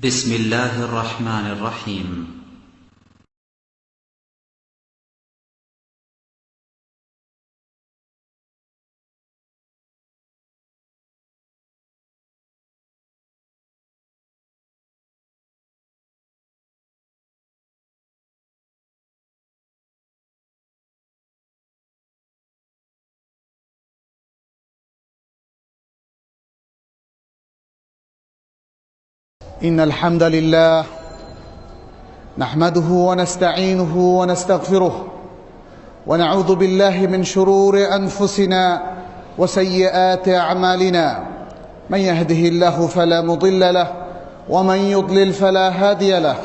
بسم الله الرحمن الرحيم. إن الحمد لله نحمده ونستعينه ونستغفره ونعوذ بالله من شرور أنفسنا وسيئات أعمالنا. من يهده الله فلا مضل له ومن يضلل فلا هادي له،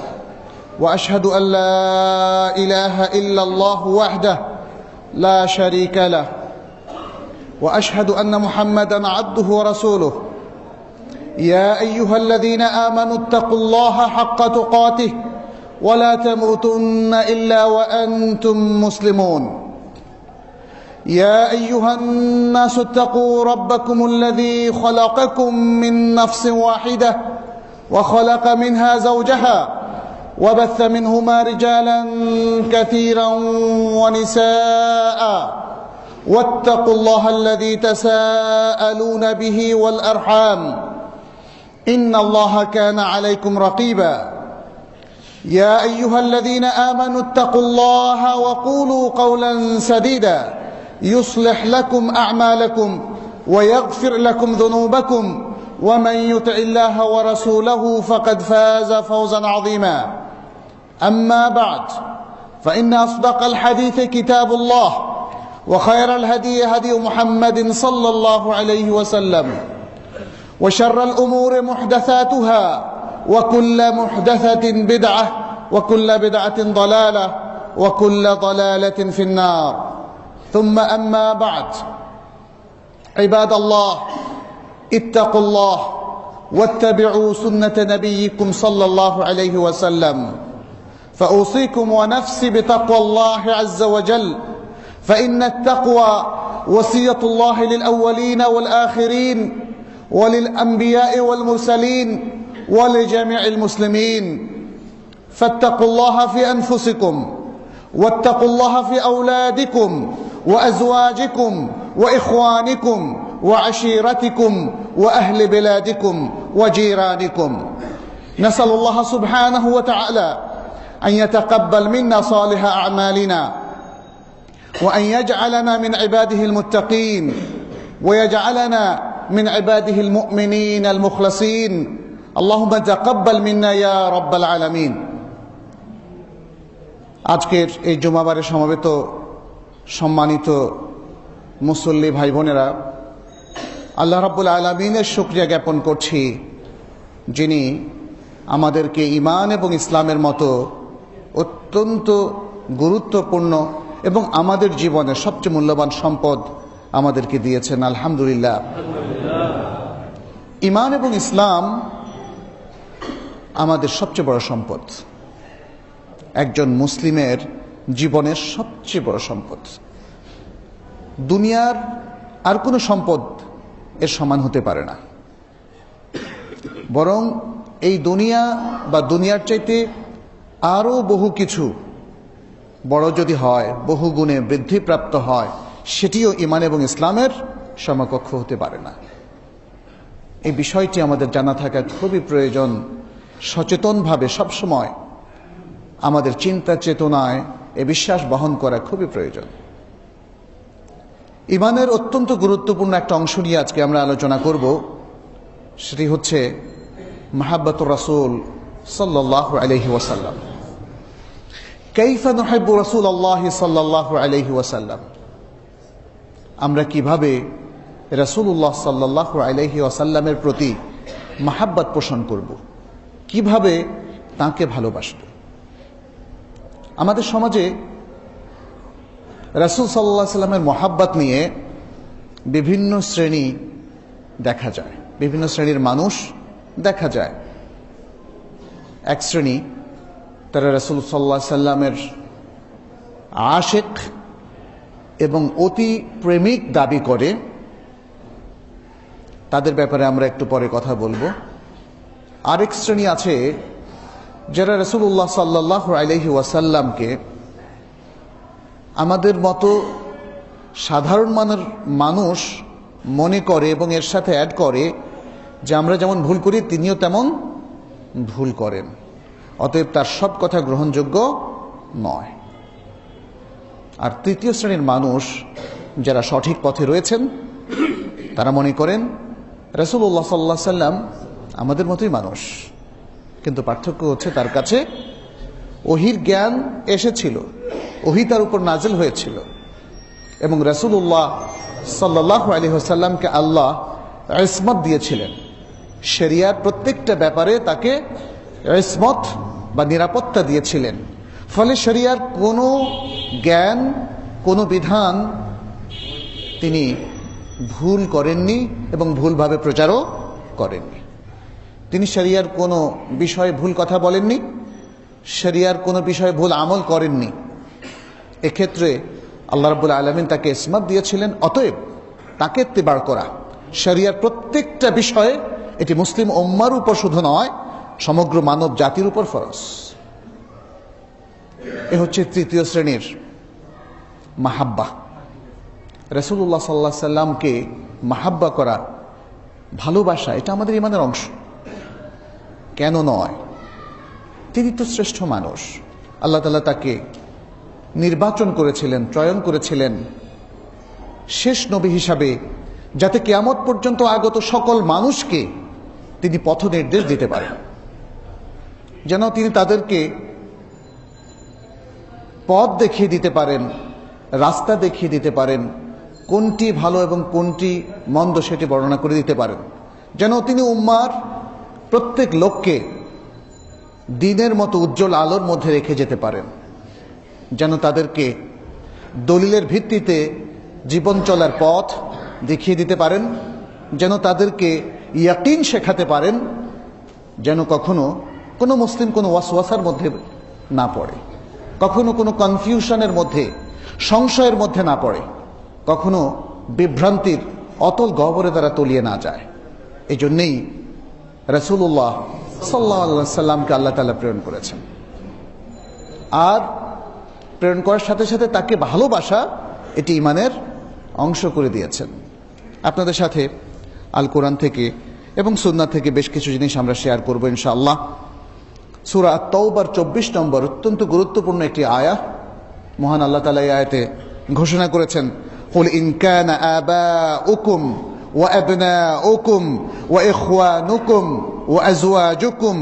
وأشهد أن لا إله إلا الله وحده لا شريك له، وأشهد أن محمدا عبده ورسوله. يا أيها الذين آمنوا اتقوا الله حق تقاته ولا تموتن إلا وأنتم مسلمون. يا أيها الناس اتقوا ربكم الذي خلقكم من نفس واحدة وخلق منها زوجها وبث منهما رجالا كثيرا ونساء، واتقوا الله الذي تساءلون به والأرحام إن الله كان عليكم رقيبا. يا أيها الذين آمنوا اتقوا الله وقولوا قولا سديدا يصلح لكم أعمالكم ويغفر لكم ذنوبكم، ومن يطع الله ورسوله فقد فاز فوزا عظيما. أما بعد، فإن أصدق الحديث كتاب الله، وخير الهدي هدي محمد صلى الله عليه وسلم، وشر الأمور محدثاتها، وكل محدثة بدعة، وكل بدعة ضلالة، وكل ضلالة في النار. ثم أما بعد، عباد الله، اتقوا الله واتبعوا سنة نبيكم صلى الله عليه وسلم، فأوصيكم ونفسي بتقوى الله عز وجل، فإن التقوى وصية الله للأولين والآخرين وللأنبياء والمرسلين ولجميع المسلمين. فاتقوا الله في أنفسكم، واتقوا الله في أولادكم وأزواجكم وإخوانكم وعشيرتكم وأهل بلادكم وجيرانكم. نسأل الله سبحانه وتعالى أن يتقبل منا صالح أعمالنا، وأن يجعلنا من عباده المتقين، ويجعلنا من عباده المؤمنين المخلصين. اللهم تقبل منا يا رب العالمين। আজকের এই জুমাবারে সমবেত সম্মানিত মুসল্লি ভাই বোনেরা, আল্লাহ রাব্বুল আলামিনের শুকরিয়া জ্ঞাপন করছি, যিনি আমাদেরকে ঈমান এবং ইসলামের মতো অত্যন্ত গুরুত্বপূর্ণ এবং আমাদের জীবনের সবচেয়ে মূল্যবান সম্পদ আমাদেরকে দিয়েছেন। আলহামদুলিল্লাহ। ঈমান এবং ইসলাম আমাদের সবচেয়ে বড় সম্পদ, একজন মুসলিমের জীবনের সবচেয়ে বড় সম্পদ। দুনিয়ার আর কোনো সম্পদ এর সমান হতে পারে না, বরং এই দুনিয়া বা দুনিয়ার চাইতে আরও বহু কিছু বড় যদি হয়, বহু গুণে বৃদ্ধিপ্রাপ্ত হয়, সেটিও ঈমান এবং ইসলামের সমকক্ষ হতে পারে না। এই বিষয়টি আমাদের জানা থাকা খুবই প্রয়োজন। সচেতনভাবে সবসময় আমাদের চিন্তা চেতনায় এ বিশ্বাস বহন করা খুবই প্রয়োজন। ঈমানের অত্যন্ত গুরুত্বপূর্ণ একটা অংশ নিয়ে আজকে আমরা আলোচনা করব, সেটি হচ্ছে মাহাব্বাতুর রাসূল সাল্লাল্লাহু আলাইহি ওয়াসাল্লাম। কাইফা নুহিব্বু রাসূলাল্লাহি সাল্লাল্লাহু আলাইহি ওয়াসাল্লাম, আমরা কিভাবে রাসূলুল্লাহ সাল্লাল্লাহু আলাইহি ওয়াসাল্লামের প্রতি মাহাব্বত পোষণ করব, কিভাবে তাকে ভালোবাসব। আমাদের সমাজে রাসূল সাল্লাল্লাহু আলাইহি ওয়াসাল্লামের মহাব্বত নিয়ে বিভিন্ন শ্রেণী দেখা যায়, বিভিন্ন শ্রেণীর মানুষ দেখা যায়। এক শ্রেণী, তারা রাসূল সাল্লাল্লাহু আলাইহি ওয়াসাল্লামের আশিক এবং অতি প্রেমিক দাবি করে। তাদের ব্যাপারে আমরা একটু পরে কথা বলবো। আরেক শ্রেণী আছে যারা রাসূলুল্লাহ সাল্লাল্লাহু আলাইহি ওয়াসাল্লামকে আমাদের মতো সাধারণ মানের মানুষ মনে করে এবং এর সাথে অ্যাড করে যে আমরা যেমন ভুল করি তিনিও তেমন ভুল করেন, অতএব তার সব কথা গ্রহণযোগ্য নয়। আর তৃতীয় শ্রেণীর মানুষ যারা সঠিক পথে রয়েছেন তারা মনে করেন রাসূলুল্লাহ সাল্লাল্লাহু আলাইহি সাল্লাম আমাদের মতোই মানুষ, কিন্তু পার্থক্য হচ্ছে তার কাছে ওহীর জ্ঞান এসেছিল, ওহী তার উপর নাজিল হয়েছিল এবং রাসূলুল্লাহ সাল্লাল্লাহু আলাইহি ওয়াসাল্লামকে আল্লাহ ইসমত দিয়েছিলেন। শরিয়ার প্রত্যেকটা ব্যাপারে তাকে ইসমত বা নিরাপত্তা দিয়েছিলেন। ফলে শরিয়ার কোনো জ্ঞান, কোনো বিধান তিনি ভুল করেননি এবং ভুলভাবে প্রচারও করেননি। তিনি শরিয়ার কোনো বিষয়ে ভুল কথা বলেননি, শরিয়ার কোনো বিষয়ে ভুল আমল করেননি। এক্ষেত্রে আল্লাহ রাব্বুল আলামিন তাকে ইসমত দিয়েছিলেন। অতএব তাকে ইত্তিবা করা শরিয়ার প্রত্যেকটা বিষয়ে, এটি মুসলিম উম্মার উপর শুধু নয়, সমগ্র মানব জাতির উপর ফরজ। এ হচ্ছে তৃতীয় শ্রেণীর মাহাব্বা। রাসূলুল্লাহ সাল্লাল্লাহু আলাইহি সাল্লামকে মাহাব্বা করা, ভালোবাসা, এটা আমাদের ঈমানের অংশ। কেন নয়? তিনি তো শ্রেষ্ঠ মানুষ। আল্লাহ তাআলা তাকে নির্বাচন করেছিলেন, চয়ন করেছিলেন শেষ নবী হিসাবে, যাতে কিয়ামত পর্যন্ত আগত সকল মানুষকে তিনি পথ নির্দেশ দিতে পারেন, যেন তিনি তাদেরকে পথ দেখিয়ে দিতে পারেন, রাস্তা দেখিয়ে দিতে পারেন, কোনটি ভালো এবং কোনটি মন্দ সেটি বর্ণনা করে দিতে পারেন, যেন তিনি উম্মার প্রত্যেক লোককে দিনের মতো উজ্জ্বল আলোর মধ্যে রেখে যেতে পারেন, যেন তাদেরকে দলিলের ভিত্তিতে জীবন চলার পথ দেখিয়ে দিতে পারেন, যেন তাদেরকে ইয়াকিন শেখাতে পারেন, যেন কখনো কোনো মুসলিম কোনো ওয়াসওয়াসার মধ্যে না পড়ে, কখনো কোনো কনফিউশনের মধ্যে, সংশয়ের মধ্যে না পড়ে, কখনো বিভ্রান্তির অতল গহ্বরে দ্বারা তলিয়ে না যায়। এই জন্যেই রাসূলুল্লাহ সাল্লাল্লাহু আলাইহি সাল্লামকে আল্লাহ তাআলা প্রেরণ করেছেন। আর প্রেরণ করার সাথে সাথে তাকে ভালোবাসা, এটি ঈমানের অংশ করে দিয়েছেন। আপনাদের সাথে আল কোরআন থেকে এবং সুন্নাহ থেকে বেশ কিছু জিনিস আমরা শেয়ার করব ইনশাআল্লাহ। সূরা আত-তাওবার 24 নম্বর অত্যন্ত গুরুত্বপূর্ণ একটি আয়াত। মহান আল্লাহ তাআলা এই আয়াতে ঘোষণা করেছেন, কুল ইন কানা আবাউকুম ওয়া আবনাউকুম ওয়া ইখওয়ানুকুম ওয়া আজওয়াজুকুম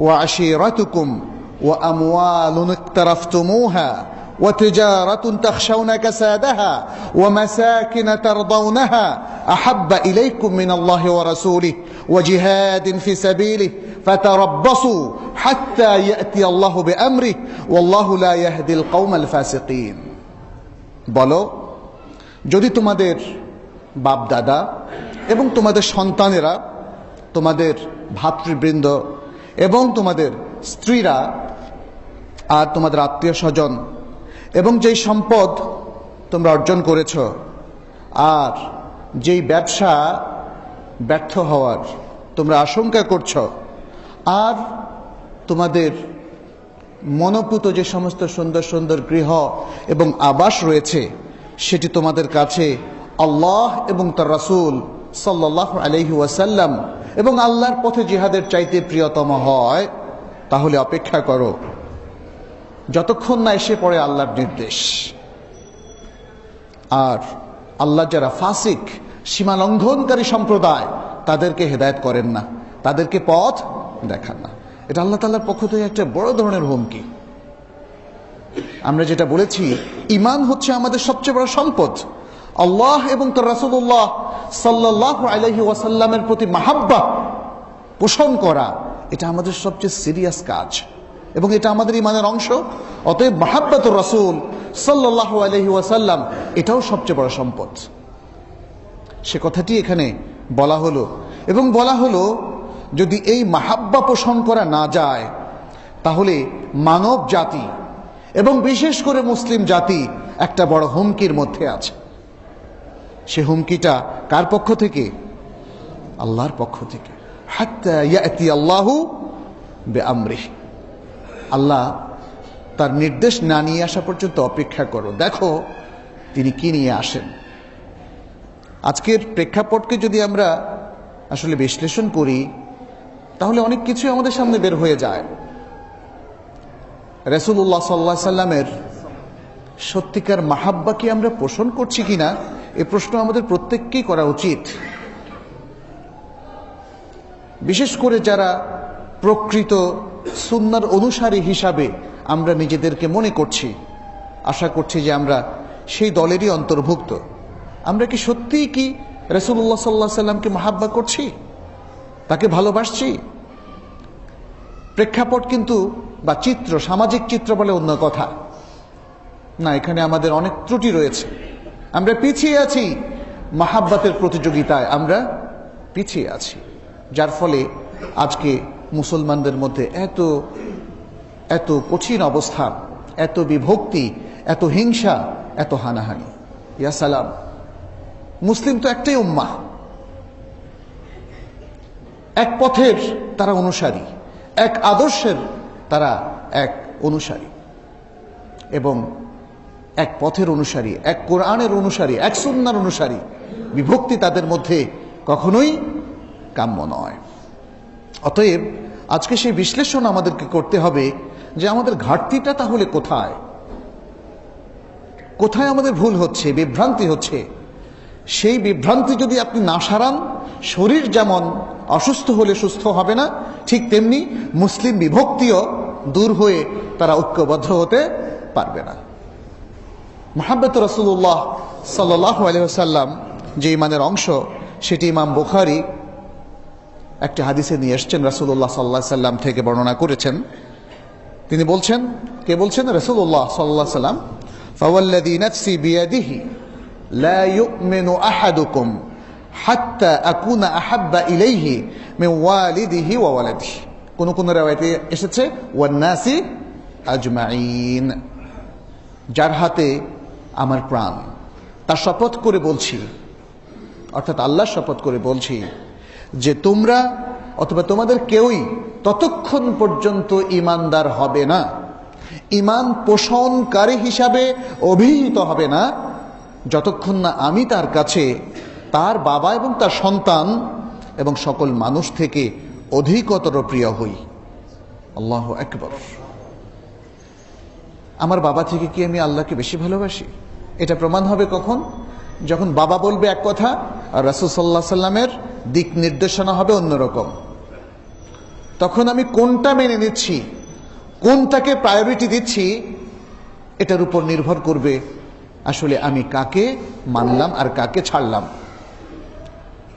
ওয়া আশীরাতুকুম ওয়া আমওয়ালুন ইকতারাফতুমুহা وتجارة تخشون كسادها ومساكن ترضونها أحب إليكم من الله ورسوله وجهاد في سبيله فتربصوا حتى يأتي الله بأمره والله لا يهدي القوم الفاسقين। বলো, যদি তোমাদের বাপ দাদা এবং তোমাদের সন্তানেরা, তোমাদের ভাতৃবৃন্দ এবং তোমাদের স্ত্রীরা আর তোমাদের আত্মীয় স্বজন এবং যেই সম্পদ তোমরা অর্জন করেছ আর যেই ব্যবসা ব্যর্থ হওয়ার তোমরা আশঙ্কা করছ, আর তোমাদের মনোপুত যে সমস্ত সুন্দর সুন্দর গৃহ এবং আবাস রয়েছে, সেটি তোমাদের কাছে আল্লাহ এবং তার রাসূল সাল্লাল্লাহু আলাইহি ওয়াসাল্লাম এবং আল্লাহর পথে জিহাদের চাইতে প্রিয়তম হয়, তাহলে অপেক্ষা করো যতক্ষণ না এসে পড়ে আল্লাহর নির্দেশ। আর আল্লাহ যারা ফাসিক, সীমা লঙ্ঘনকারী সম্প্রদায়, তাদেরকে হেদায়েত করেন না, তাদেরকে পথ দেখান না। এটা আল্লাহ তাআলার পক্ষ থেকে একটা বড় ধরনের হুমকি। আমরা যেটা বলেছি, ঈমান হচ্ছে আমাদের সবচেয়ে বড় সম্পদ। আল্লাহ এবং তার রাসূলুল্লাহ সাল্লাল্লাহু আলাইহি ওয়াসাল্লামের প্রতি মাহাব্বা পোষণ করা, এটা আমাদের সবচেয়ে সিরিয়াস কাজ এবং এটা আমাদের ঈমানের অংশ। অতএব মাহাব্বাতুর রাসূল সাল্লাল্লাহু আলাইহি ওয়াসাল্লাম এটাও সবচেয়ে বড় সম্পদ। সে কথাটি এখানে বলা হলো এবং বলা হলো যদি এই মাহাব্বা পোষণ করা না যায়, তাহলে মানব জাতি এবং বিশেষ করে মুসলিম জাতি একটা বড় হুমকির মধ্যে আছে। সে হুমকিটা কার পক্ষ থেকে? আল্লাহর পক্ষ থেকে। হাত্তা ইয়াতি আল্লাহু বিআমরিহি, আল্লাহ তার নির্দেশ না নিয়ে আসা পর্যন্ত অপেক্ষা করো, দেখো তিনি কি নিয়ে আসেন। আজকের প্রেক্ষাপটকে যদি আমরা আসলে বিশ্লেষণ করি তাহলে অনেক কিছু আমাদের সামনে বের হয়ে যায়। রাসূলুল্লাহ সাল্লাল্লাহু আলাইহি সাল্লামের সত্যিকার মাহাব্বা কি আমরা পোষণ করছি কিনা, এই প্রশ্ন আমাদের প্রত্যেককেই করা উচিত। বিশেষ করে যারা প্রকৃত সুন্নাহর অনুসারী হিসাবে আমরা নিজেদেরকে মনে করছি, আশা করছি যে আমরা সেই দলেরই অন্তর্ভুক্ত, আমরা কি সত্যিই কি রাসূলুল্লাহ সাল্লাল্লাহু আলাইহি সাল্লামকে মাহাব্বা করছি, তাকে ভালোবাসছি? প্রেক্ষাপট কিন্তু বা চিত্র, সামাজিক চিত্র বলে অন্য কথা না, এখানে আমাদের অনেক ত্রুটি রয়েছে। আমরা পিছিয়ে আছি মাহাব্বাতের প্রতিযোগিতায়, আমরা পিছিয়ে আছি, যার ফলে আজকে মুসলমানদের মধ্যে এত এত কঠিন অবস্থা, এত বিভক্তি, এত হিংসা, এত হানাহানি। ইয়া সালাম, মুসলিম তো একটাই উম্মাহ, এক পথের তারা অনুসারী, এক আদর্শের তারা এক অনুসারী, এবং এক পথের অনুসারী, এক কোরআনের অনুসারী, এক সুন্নাহর অনুসারী। বিভক্তি তাদের মধ্যে কখনোই কাম্য নয়। অতএব আজকে সেই বিশ্লেষণ আমাদেরকে করতে হবে যে আমাদের ঘাটতিটা তাহলে কোথায়, কোথায় আমাদের ভুল হচ্ছে, বিভ্রান্তি হচ্ছে। সেই বিভ্রান্তি যদি আপনি না সারান, শরীর যেমন অসুস্থ হলে সুস্থ হবে না, ঠিক তেমনি মুসলিম বিভক্তিও দূর হয়ে তারা ঐক্যবদ্ধ হতে পারবে না। মুহাম্মদ রাসূলুল্লাহ সাল্লাল্লাহু আলাইহি ওয়াসাল্লাম যে ইমানের অংশ, সেটি ইমাম বুখারী একটি হাদিসে নিয়ে এসেছেন, রাসূলুল্লাহ সাল্লাল্লাহু আলাইহি ওয়াসাল্লাম থেকে বর্ণনা করেছেন। তিনি বলছেন, কে বলছেন? রাসূলুল্লাহ সাল্লাল্লাহু আলাইহি ওয়াসাল্লাম, ফাওয়াল্লাযী নাফসি বিয়াদিহি লা ইউমিনু আহাদুকুম হাত্তা আকুনা আহাব্বা ইলাইহি মিন ওয়ালিদিহি ওয়া ওয়ালাদিহি। কোন কোন riwayate এসেছে ওয়ান নাসি আজমাইন। যার হাতে আমার প্রাণ, তার শপথ করে বলছি, অর্থাৎ আল্লাহর শপথ করে বলছি যে তোমরা অথবা তোমাদের কেউই ততক্ষণ পর্যন্ত ঈমানদার হবে না, ঈমান পোষণকারী হিসাবে অভিহিত হবে না, যতক্ষণ না আমি তার কাছে তার বাবা এবং তার সন্তান এবং সকল মানুষ থেকে অধিকতর প্রিয় হই। আল্লাহু আকবার। আমার বাবা থেকে কি আমি আল্লাহকে বেশি ভালোবাসি? এটা প্রমাণ হবে কখন? যখন বাবা বলবে এক কথা আর রাসূল সাল্লাল্লাহু আলাইহি সাল্লামের দিক নির্দেশনা হবে অন্যরকম। তখন আমি কোনটা মেনে নিচ্ছি, কোনটাকে প্রায়োরিটি দিচ্ছি, এটার উপর নির্ভর করবে আসলে আমি কাকে মানলাম আর কাকে ছাড়লাম।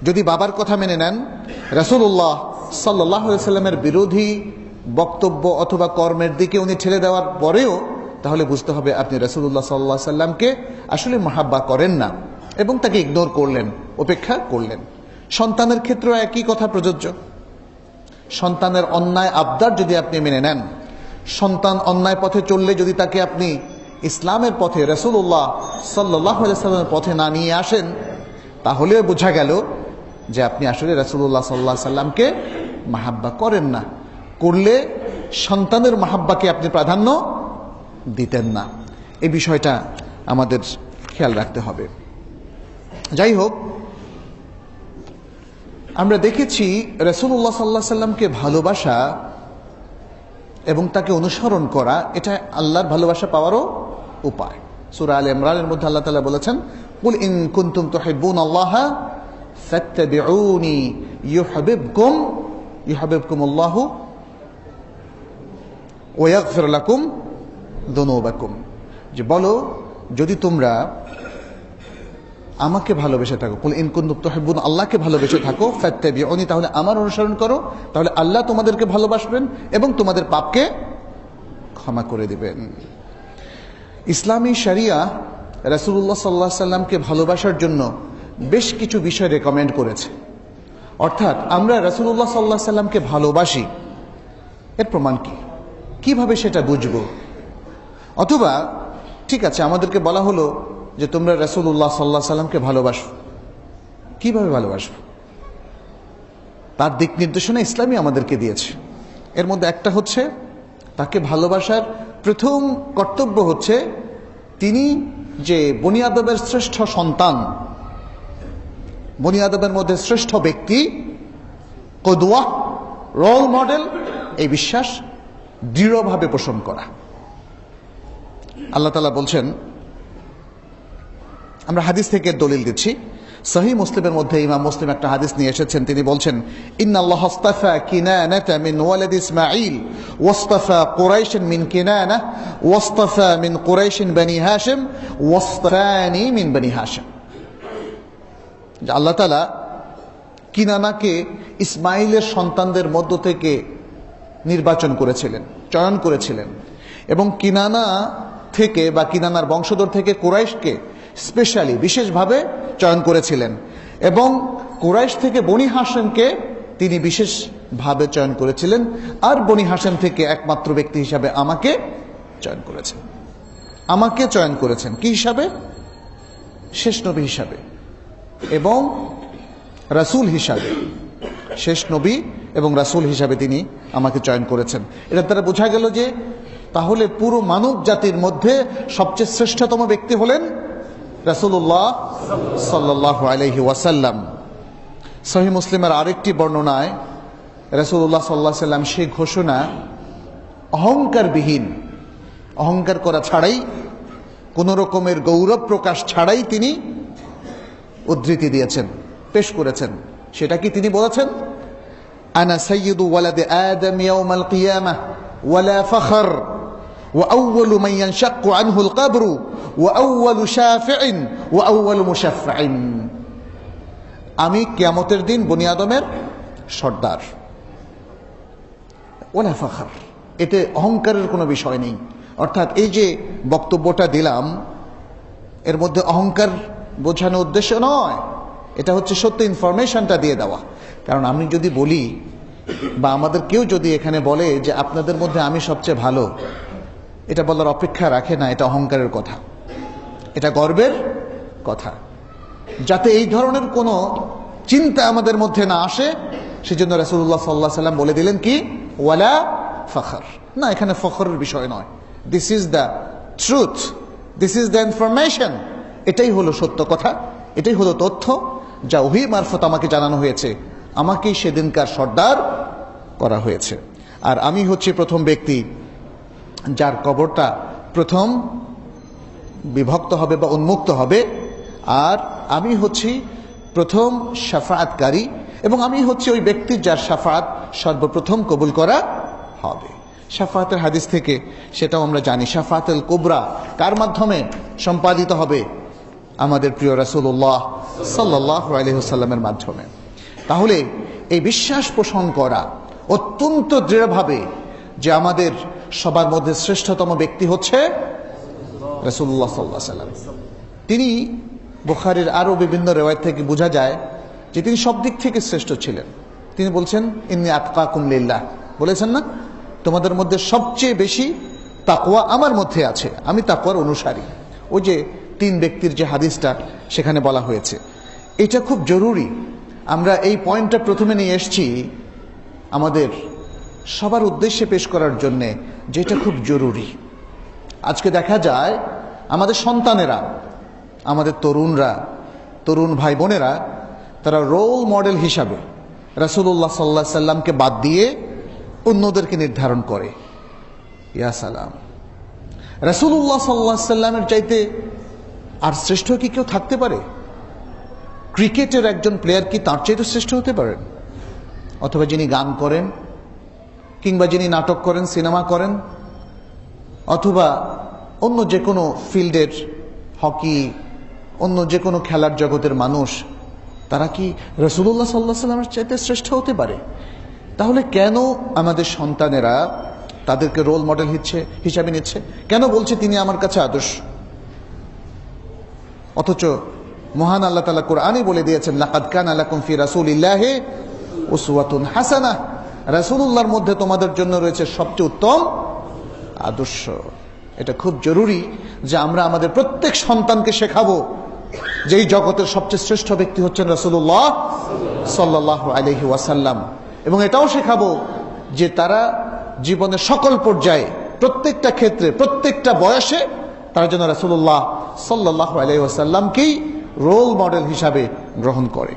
যদি বাবার কথা মেনে নেন, রাসূলুল্লাহ সাল্লাল্লাহু আলাইহি সাল্লামের বিরোধী বক্তব্য অথবা কর্মের দিকে উনি ঠেলে দেওয়ার পরেও, তাহলে বুঝতে হবে আপনি রাসূলুল্লাহ সাল্লাল্লাহু আলাইহি সাল্লামকে আসলে মাহাব্বা করেন না এবং তাকে ইগনোর করলেন, উপেক্ষা করলেন। সন্তানের ক্ষেত্রেও একই কথা প্রযোজ্য। সন্তানের অন্যায় আবদার যদি আপনি মেনে নেন, সন্তান অন্যায় পথে চললে যদি তাকে আপনি ইসলামের পথে, রাসূলুল্লাহ সাল্লাল্লাহু আলাইহি সাল্লামের পথে না নিয়ে আসেন, তাহলেও বোঝা গেল যে আপনি আসলে রাসূলুল্লাহ সাল্লাল্লাহু আলাইহি সাল্লামকে মাহাব্বা করেন না। করলে সন্তানের মাহাব্বাকে আপনি প্রাধান্য দিতেন না। এই বিষয়টা আমাদের খেয়াল রাখতে হবে। যাই হোক, আমরা দেখেছি রাসূলুল্লাহ সাল্লাল্লাহু আলাইহি সাল্লামকে ভালোবাসা এবং তাকে অনুসরণ করা, এটা আল্লাহর ভালোবাসা পাওয়ারও উপায়। সূরা আলে ইমরানের মধ্যে আল্লাহ তাআলা বলেছেন, কুল ইন কুনতুম তুহিব্বুনাল্লাহা ফাত্তাবিউনি ইউহিব্বুকুমুল্লাহু ওয়া ইয়াগফির লাকুম যুনুবাকুম। যে বলো, যদি তোমরা আমাকে ভালোবেসে থাকো, কুল ইন কুনতুম তুহিব্বুন, আল্লাহকে ভালোবেসে থাকো, ফাত্তাবিউনি, তাহলে আমার অনুসরণ করো, তাহলে আল্লাহ তোমাদেরকে ভালোবাসবেন এবং তোমাদের পাপকে ক্ষমা করে দিবেন। ইসলামী শরিয়া রাসূলুল্লাহ সাল্লাল্লাহু আলাইহি সাল্লামকে ভালোবাসার জন্য বেশ কিছু বিষয় রেকমেন্ড করেছে। অর্থাৎ আমরা রাসূলুল্লাহ সাল্লাল্লাহু আলাইহি সাল্লামকে ভালোবাসি, এর প্রমাণ কি, কিভাবে সেটা বুঝবো? অথবা ঠিক আছে, আমাদেরকে বলা হলো যে তোমরা রাসূলুল্লাহ সাল্লাল্লাহু আলাইহি সাল্লামকে ভালোবাসো, কিভাবে ভালোবাসো? তার দিক নির্দেশনা ইসলামই আমাদেরকে দিয়েছে। এর মধ্যে একটা হচ্ছে তাকে ভালোবাসার প্রথম কর্তব্য হচ্ছে তিনি যে বনি আদমের শ্রেষ্ঠ সন্তান, বনি আদমের মধ্যে শ্রেষ্ঠ ব্যক্তি, কদওয়া, রোল মডেল, এই বিশ্বাস দৃঢ়ভাবে পোষণ করা। আল্লাহ তাআলা বলছেন, আমরা হাদিস থেকে দলিল দিচ্ছি, সহিহ মুসলিমের মধ্যে ইমাম মুসলিম একটা হাদিস নিয়ে এসেছেন। তিনি বলছেন, ইন্নাল্লাহ আস্তাফা কিনানাতা মিন ওয়ালাদ ইসমাঈল ওয়াস্তাফা কুরাইশ মিন কিনানা ওয়াস্তাফা মিন কুরাইশ বনি হাশিম ওয়াস্তাফানি মিন বনি হাশিম। আল্লাহ তাআলা কিনানাকে ইসমাইলের সন্তানদের মধ্য থেকে নির্বাচন করেছিলেন, চয়ন করেছিলেন, এবং কিনানা থেকে বা কিনানার বংশধর থেকে কুরাইশকে স্পেশালি বিশেষভাবে চয়ন করেছিলেন, এবং কুরাইশ থেকে বনি হাশিমকে তিনি বিশেষভাবে চয়ন করেছিলেন, আর বনি হাশিম থেকে একমাত্র ব্যক্তি হিসাবে আমাকে চয়ন করেছেন। আমাকে চয়ন করেছেন কি হিসাবে? শেষ নবী হিসাবে এবং রাসূল হিসাবে। শেষ নবী এবং রাসূল হিসাবে তিনি আমাকে চয়ন করেছেন। এটার দ্বারা বোঝা গেল যে তাহলে পুরো মানব জাতির মধ্যে সবচেয়ে শ্রেষ্ঠতম ব্যক্তি হলেন রাসূলুল্লাহ সাল্লাল্লাহু আলাইহি ওয়াসাল্লাম। সহিহ মুসলিমের আরেকটি বর্ণনায় রাসূলুল্লাহ সাল্লাল্লাহু আলাইহি ওয়াসাল্লাম সেই ঘোষণা অহংকারবিহীন, অহংকার করা ছাড়াই, কোন রকমের গৌরব প্রকাশ ছাড়াই তিনি উদ্ধৃতি দিয়েছেন, পেশ করেছেন। সেটা কি তিনি বলেছেন, আনা সাইয়্যিদু ওয়ালাদি আদম ইয়াউমাল কিয়ামাহ ওয়ালা ফখর ওয়া আউয়ালু মান ইয়ানশাক্কু আনহুল কবরু ওয়া আউয়ালু শাফিইন ওয়া আউয়ালু মুশাফফাইন। আমি কিয়ামতের দিন বনি আদমের সর্দার। ওয়ালা ফখর, এতে অহংকারের কোনো বিষয় নেই। অর্থাৎ এই যে বক্তব্যটা দিলাম, এর মধ্যে অহংকার বোঝানোর উদ্দেশ্য নয়, এটা হচ্ছে সত্য ইনফরমেশনটা দিয়ে দেওয়া। কারণ আমি যদি বলি বা আমাদের কেউ যদি এখানে বলে যে আপনাদের মধ্যে আমি সবচেয়ে ভালো, এটা বলার অপেক্ষা রাখে না, এটা অহংকারের কথা, এটা গর্বের কথা। যাতে এই ধরনের কোনো চিন্তা আমাদের মধ্যে না আসে, সেজন্য রাসূলুল্লাহ সাল্লাল্লাহু আলাইহি ওয়াসাল্লাম বলে দিলেন কি, ওয়ালা ফখর। না, এখানে ফখরের বিষয় নয়, this is the truth, this is the information. এটাই হলো সত্য কথা, এটাই হলো তথ্য যা ওহী মারফত আমাকে জানানো হয়েছে। আমাকেই সেদিনকার সর্দার করা হয়েছে, আর আমি হচ্ছি প্রথম ব্যক্তি যার কবরটা প্রথম বিভক্ত হবে বা উন্মুক্ত হবে, আর আমি হচ্ছি প্রথম শাফাআতকারী, এবং আমি হচ্ছি ওই ব্যক্তি যার শাফাআত সর্বপ্রথম কবুল করা হবে। শাফাআতের হাদিস থেকে সেটাও আমরা জানি, শাফাআতুল কুবরা কার মাধ্যমে সম্পাদিত হবে? আমাদের প্রিয় রাসূলুল্লাহ সাল্লাল্লাহু আলাইহি ওয়াসাল্লামের মাধ্যমে। তাহলে এই বিশ্বাস পোষণ করা অত্যন্ত দৃঢ়ভাবে যে আমাদের সবার মধ্যে শ্রেষ্ঠতম ব্যক্তি হচ্ছে রাসূলুল্লাহ সাল্লাল্লাহু আলাইহি ওয়াসাল্লাম। তিনি, বুখারীর আরো বিভিন্ন রিওয়ায়াত থেকে বোঝা যায় যে তিনি সব দিক থেকে শ্রেষ্ঠ ছিলেন। তিনি বলছেন, ইন্নী আতকাকুম লিল্লাহ, বলেছেন না, তোমাদের মধ্যে সবচেয়ে বেশি তাকওয়া আমার মধ্যে আছে, আমি তাকওয়ার অনুসারী। ওই যে তিন ব্যক্তির যে হাদিসটা সেখানে বলা হয়েছে, এটা খুব জরুরি। আমরা এই পয়েন্টটা প্রথমে নিয়ে এসেছি আমাদের সবার উদ্দেশ্যে পেশ করার জন্যে, যেটা খুব জরুরি। আজকে দেখা যায় আমাদের সন্তানেরা, আমাদের তরুণরা, তরুণ ভাই বোনেরা, তারা রোল মডেল হিসাবে রাসূলুল্লাহ সাল্লাল্লাহু আলাইহি সাল্লামকে বাদ দিয়ে অন্যদেরকে নির্ধারণ করে। ইয়া সালাম, রাসূলুল্লাহ সাল্লাল্লাহু আলাইহি সাল্লামের চাইতে আর শ্রেষ্ঠ কি কেউ থাকতে পারে? ক্রিকেটের একজন প্লেয়ার কি তার চাইতে শ্রেষ্ঠ হতে পারেন? অথবা যিনি গান করেন, কিংবা যিনি নাটক করেন, সিনেমা করেন, অথবা অন্য যে কোনো ফিল্ডের, হকি, অন্য যে কোনো খেলার জগতের মানুষ, তারা কি রাসূলুল্লাহ সাল্লাল্লাহু আলাইহি সাল্লামের চাইতে শ্রেষ্ঠ হতে পারে? তাহলে কেন আমাদের সন্তানেরা তাদেরকে রোল মডেল হিসাবে নিচ্ছে? কেন বলছে তিনি আমার কাছে আদর্শ? অথচ মহান আল্লাহ তাআলা কোরআনে বলে দিয়েছেন, লাকাদ কানা লাকুম ফি রাসূলিল্লাহি উসওয়াতুন হাসানাহ, রাসূলুল্লাহর মধ্যে তোমাদের জন্য রয়েছে সবচেয়ে উত্তম আদর্শ। এটা খুব জরুরি যে আমরা আমাদের প্রত্যেক সন্তানকে শেখাবো যেই জগতের সবচেয়ে শ্রেষ্ঠ ব্যক্তি হচ্ছেন রাসূলুল্লাহ সাল্লাল্লাহু আলাইহি ওয়াসাল্লাম। এবং এটাও শেখাবো যে তারা জীবনের সকল পর্যায়ে, প্রত্যেকটা ক্ষেত্রে, প্রত্যেকটা বয়সে তারা যেন রাসূলুল্লাহ সাল্লাল্লাহু আলাইহি ওয়াসাল্লামকেই রোল মডেল হিসাবে গ্রহণ করে।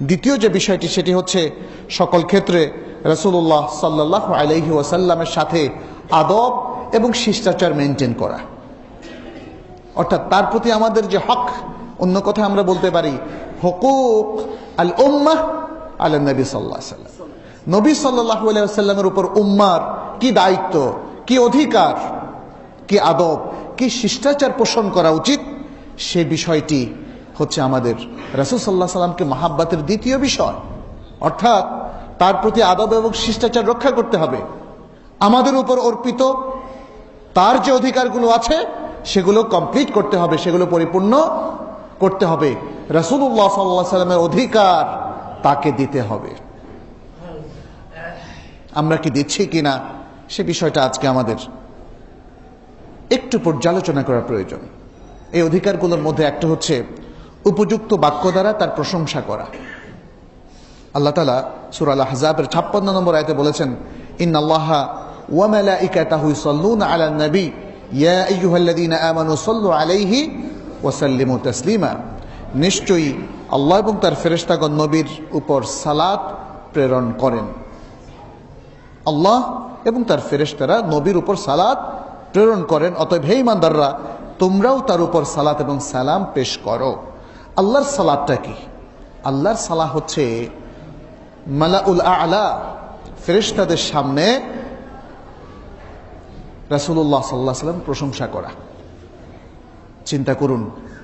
দ্বিতীয় যে বিষয়টি সেটি হচ্ছে সকল ক্ষেত্রে রাসূলুল্লাহ সাল্লাল্লাহু আলাইহি ওয়াসাল্লামের সাথে আদব এবং শিষ্টাচার মেনটেন করা, অর্থাৎ তার প্রতি আমাদের যে হক, অন্য কথা আমরা বলতে পারি হুকুক আল উম্মাহ আলা নবী সাল্লাল্লাহু আলাইহি ওয়াসাল্লাম। নবী সাল্লাল্লাহু আলাইহি ওয়াসাল্লামের উপর উম্মার কি দায়িত্ব, কি অধিকার, কি আদব, কি শিষ্টাচার পোষণ করা উচিত, সে বিষয়টি হচ্ছে আমাদের রাসূল সাল্লাল্লাহু আলাইহি ওয়াসাল্লামকে মহাব্বতের দ্বিতীয় বিষয়। অর্থাৎ তার প্রতি আদব এবং শিষ্টাচার রক্ষা করতে হবে। আমাদের উপর অর্পিত তার যে অধিকারগুলো আছে সেগুলো কমপ্লিট করতে হবে, সেগুলো পরিপূর্ণ করতে হবে। রাসূলুল্লাহ সাল্লাল্লাহু আলাইহি ওয়াসাল্লামের অধিকার তাকে দিতে হবে। আমরা কি দিচ্ছি কিনা সে বিষয়টা আজকে আমাদের একটু পর্যালোচনা করা প্রয়োজন। এই অধিকারগুলোর মধ্যে একটা হচ্ছে উপযুক্ত বাক্য দ্বারা তার প্রশংসা করা। আল্লাহ তাআলা সূরা আল আহজাবের 56 নম্বর আয়াতে বলেছেন, ইন্নাল্লাহা ওয়া মালাইকাতাহু ইউসাল্লুনা আলান নবী ইয়া আইয়ুহাল্লাযীনা আমানু সাল্লু আলাইহি ওয়া সাল্লিমু তাসলিমা। নিশ্চয়ই আল্লাহ এবং তার ফেরেশতাগণ নবীর উপর সালাত প্রেরণ করেন। আল্লাহ এবং তার ফেরেশতারা নবীর উপর সালাত প্রেরণ করেন, অতএব হে ঈমানদাররা তোমরাও তার উপর সালাত এবং সালাম পেশ করো। আল্লাহর সালাতটা কি? আল্লাহর সালাহ হচ্ছে মালাউল আ'লা, ফেরেশতাদের সামনে রাসূলুল্লাহ সাল্লাল্লাহু আলাইহি ওয়াসাল্লাম প্রশংসা করা। চিন্তা করুন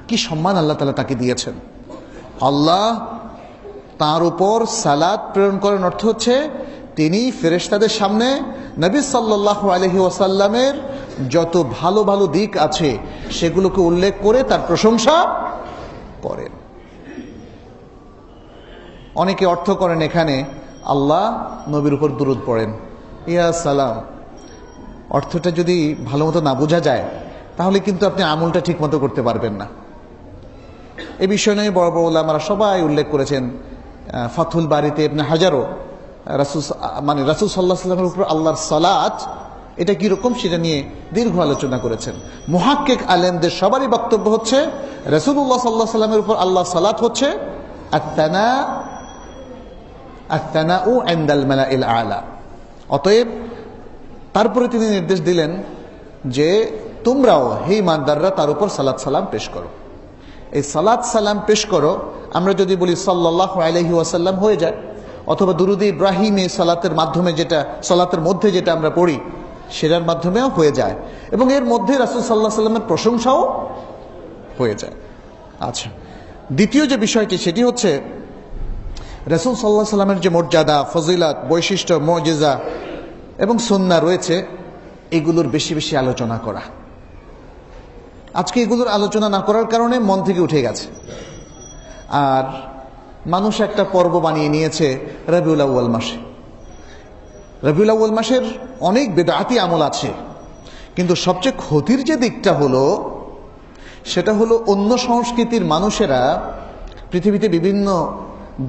কি সম্মান আল্লাহ তাআলা তাকে দিয়েছেন। আল্লাহ তার উপর সালাত প্রেরণ করেন অর্থ হচ্ছে তিনি ফেরেশতাদের সামনে নবী সাল্লাল্লাহু আলাইহি ওয়াসাল্লামের যত ভালো ভালো দিক আছে সেগুলোকে উল্লেখ করে তার প্রশংসা করেন। অনেকে অর্থ করেন এখানে আল্লাহ নবীর উপর দুরূদ পড়েন, ইয়া সালাম। অর্থটা যদি ভালো মতো না বোঝা যায় তাহলে কিন্তু আপনি আমলটা ঠিক মতো করতে পারবেন না। এই বিষয় নিয়ে বড় বড় ওলামারা সবাই উল্লেখ করেছেন। ফাথুল বারিতে ইবনে হাজারও রাসূল সাল্লাল্লাহু আলাইহি ওয়াসাল্লামের উপর আল্লাহর সালাত এটা কি রকম সেটা নিয়ে দীর্ঘ আলোচনা করেছেন। মুহাক্কিক আলেমদের সবারই বক্তব্য হচ্ছে রাসূলুল্লাহ সাল্লাল্লাহু আলাইহি ওয়াসাল্লামের উপর আল্লাহর সালাত হচ্ছে আত-তানাউ ইনদাল মালাইল আ'লা। অতএব তারপরে তিনি নির্দেশ দিলেন যে তোমরাও হে ঈমানদাররা তার উপর সালাত সালাম পেশ করো। এই সালাত সালাম পেশ করো আমরা যদি বলি সাল্লাল্লাহু আলাইহি ওয়াসাল্লাম হয়ে যায়, অথবা দুরুদে ইব্রাহিম এই সালাতের মাধ্যমে যেটা সালাতের মধ্যে যেটা আমরা পড়ি সেটার মাধ্যমেও হয়ে যায়, এবং এর মধ্যে রাসূল সাল্লাল্লাহু আলাইহি ওয়াসাল্লামের প্রশংসাও হয়ে যায়। আচ্ছা, দ্বিতীয় যে বিষয়টি সেটি হচ্ছে রাসূল সাল্লাল্লাহু আলাইহি ওয়াসাল্লামের যে মর্যাদা, ফজিলত, বৈশিষ্ট্য, মুজিজা এবং সুন্নাহ রয়েছে এগুলোর বেশি বেশি আলোচনা করা। আজকে এগুলোর আলোচনা না করার কারণে মন থেকে উঠে গেছে। আর মানুষ একটা পর্ব বানিয়ে নিয়েছে রবিউল আউয়াল মাসে। রবিউল আউয়াল মাসের অনেক বিদআতি আমল আছে, কিন্তু সবচেয়ে ক্ষতির যে দিকটা হলো সেটা হলো অন্য সংস্কৃতির মানুষেরা পৃথিবীতে বিভিন্ন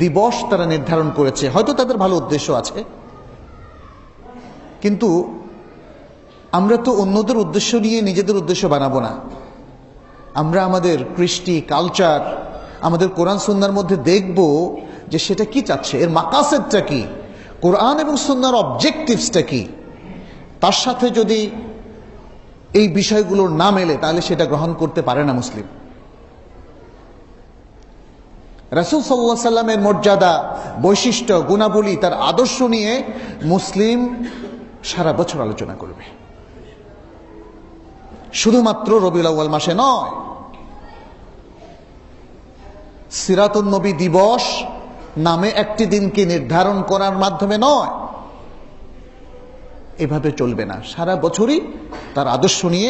দিবস তারা নির্ধারণ করেছে, হয়তো তাদের ভালো উদ্দেশ্য আছে, কিন্তু আমরা তো অন্যদের উদ্দেশ্য নিয়ে নিজেদের উদ্দেশ্য বানাবো না। আমরা আমাদের কৃষ্টি, কালচার, আমাদের কোরআন সুন্নাহর মধ্যে দেখব যে সেটা কি চাচ্ছে, এর মাকাসেদটা কি, কোরআন এবং সুন্নাহর অবজেক্টিভসটা কি। তার সাথে যদি এই বিষয়গুলোর না মেলে তাহলে সেটা গ্রহণ করতে পারে না মুসলিম। রাসূল সাল্লাল্লাহু আলাইহি ওয়াসাল্লামের মর্যাদা, বৈশিষ্ট্য, গুণাবলী, তার আদর্শ নিয়ে মুসলিম সারা বছর আলোচনা করবে, শুধুমাত্র রবিউল আউয়াল মাসে নয়। সিরাতুন নবী দিবস নামে একটি দিনকে নির্ধারণ করার মাধ্যমে নয়, এভাবে চলবে না। সারা বছরই তার আদর্শ নিয়ে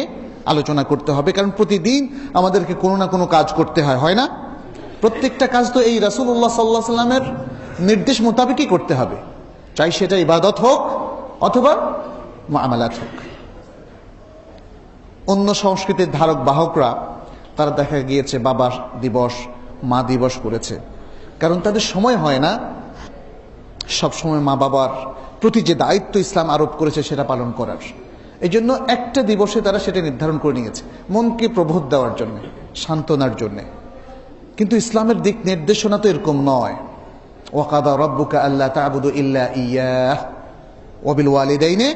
আলোচনা করতে হবে, কারণ প্রতিদিন আমাদেরকে কোনো না কোনো কাজ করতে হয় না? প্রত্যেকটা কাজ তো এই রাসূলুল্লাহ সাল্লাল্লাহু আলাইহি ওয়াসাল্লামের নির্দেশ মোতাবেকই করতে হবে, চাই সেটা ইবাদত হোক অথবা মুআমালাত হোক। অন্য সংস্কৃতির ধারক বাহকরা তারা দেখা গিয়েছে বাবা দিবস, মা দিবস করেছে, কারণ তাদের সময় হয় না সব সময় মা বাবার প্রতি যে দায়িত্ব ইসলাম আরোপ করেছে সেটা পালন করার। এই জন্য একটা দিবসে তারা সেটা নির্ধারণ করে নিয়েছে, মনকে প্রবোধ দেওয়ার জন্য, সান্ত্বনার জন্য। কিন্তু ইসলামের দিক নির্দেশনা তো এরকম নয়। ওয়াকাদা রাব্বুকা আল্লা তা'বুদু ইল্লা ইয়াহ ওয়া বিল ওয়ালিদাইনি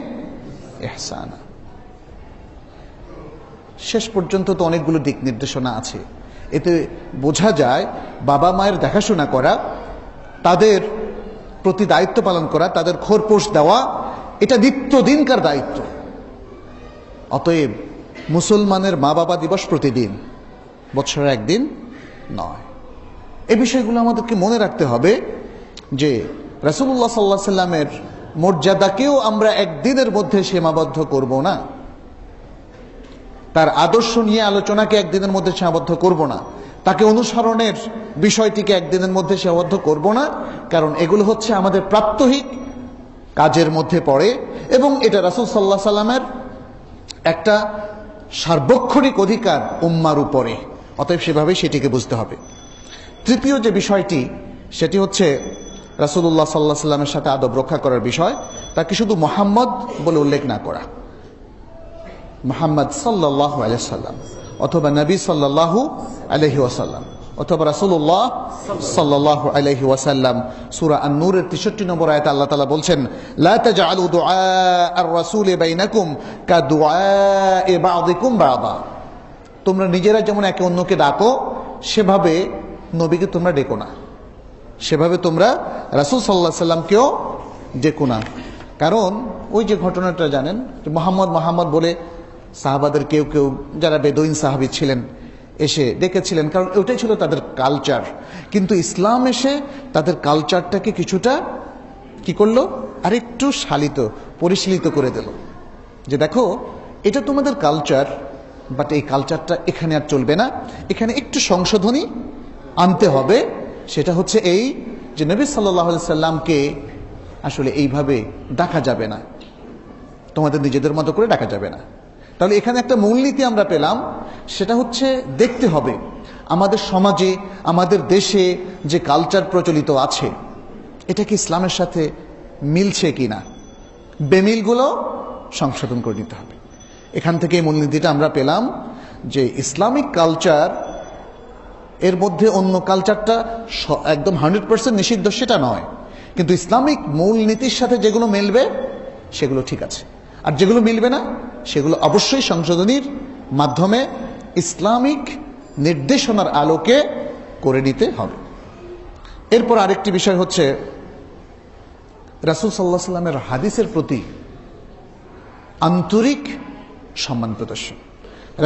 ইহসানা। শেষ পর্যন্ত তো অনেকগুলো দিক নির্দেশনা আছে। এতে বোঝা যায় বাবা মায়ের দেখাশোনা করা, তাদের প্রতি দায়িত্ব পালন করা, তাদের খোরপোশ দেওয়া, এটা নিত্যদিনকার দায়িত্ব। অতএব মুসলমানের মা বাবা দিবস প্রতিদিন, বছরে একদিন নয়। এই বিষয়গুলো আমাদেরকে মনে রাখতে হবে যে রাসূলুল্লাহ সাল্লাল্লাহু আলাইহি সাল্লামের মর্যাদাকেও আমরা একদিনের মধ্যে সীমাবদ্ধ করব না, তার আদর্শ নিয়ে আলোচনাকে একদিনের মধ্যে সীমাবদ্ধ করব না, তাকে অনুসরণের বিষয়টিকে একদিনের মধ্যে সীমাবদ্ধ করব না, কারণ এগুলো হচ্ছে আমাদের প্রাত্যহিক কাজের মধ্যে পড়ে এবং এটা রাসূল সাল্লাল্লাহু আলাইহি সাল্লামের একটা সার্বক্ষণিক অধিকার উম্মার উপরে। অতএব সেভাবে সেটিকে বুঝতে হবে। তৃতীয় যে বিষয়টি, সেটি হচ্ছে রাসূলুল্লাহ সাল্লাল্লাহু আলাইহি সাল্লামের সাথে আদব রক্ষা করার বিষয়। তাকে শুধু মুহাম্মদ বলে উল্লেখ না করা, মুহাম্মদ সাল্লাল্লাহু আলাইহি সাল্লাম অথবা নবী সাল্লাল্লাহু আলাইহি ওয়াসাল্লাম অথবা রাসূলুল্লাহ সাল্লাল্লাহু আলাইহি ওয়াসাল্লাম। সূরা আন-নূরের 63 নম্বর আয়াতে আল্লাহ তাআলা বলছেন, লা তাজআলু দুআ আর-রাসূলি বাইনাকুম কাদুআই বা'দিকুম বা'দা। তোমরা নিজেরা যেমন একে অন্যকে ডাকো, সেভাবে নবীকে তোমরা ডেকো না, সেভাবে তোমরা রাসূল সাল্লাল্লাহু আলাইহি সাল্লামকেও ডেকো না। কারণ ওই যে ঘটনাটা জানেন, মুহাম্মদ মুহাম্মদ বলে সাহাবাদের কেউ কেউ যারা বেদুইন সাহাবী ছিলেন এসে ডেকেছিলেন, কারণ ওইটাই ছিল তাদের কালচার। কিন্তু ইসলাম এসে তাদের কালচারটাকে কিছুটা কি করলো, আরেকটু শালিত, পরিশীলিত করে দিল, যে দেখো এটা তোমাদের কালচার, বাট এই কালচারটা এখানে আর চলবে না, এখানে একটু সংশোধনী আনতে হবে। সেটা হচ্ছে এই যে নবী সাল্লাল্লাহু আলাইহি সাল্লামকে আসলে এইভাবে ডাকা যাবে না, তোমাদের নিজেদের মতো করে ডাকা যাবে না। তাহলে এখানে একটা মূলনীতি আমরা পেলাম, সেটা হচ্ছে দেখতে হবে আমাদের সমাজে, আমাদের দেশে যে কালচার প্রচলিত আছে এটা কি ইসলামের সাথে মিলছে কিনা, বেমিলগুলো সংশোধন করে নিতে হবে। এখান থেকে এই মূলনীতিটা আমরা পেলাম যে ইসলামিক কালচার এর মধ্যে অন্য কালচারটা একদম 100% নিষিদ্ধ সেটা নয়, কিন্তু ইসলামিক মূলনীতির সাথে যেগুলো মিলবে সেগুলো ঠিক আছে, আর যেগুলো মিলবে না সেগুলো অবশ্যই সংশোধনীর মাধ্যমে ইসলামিক নির্দেশনার আলোকে করে নিতে হবে। এরপর আরেকটি বিষয় হচ্ছে রাসূল সাল্লাল্লাহু আলাইহি সাল্লামের হাদিসের প্রতি আন্তরিক সম্মান প্রদর্শন।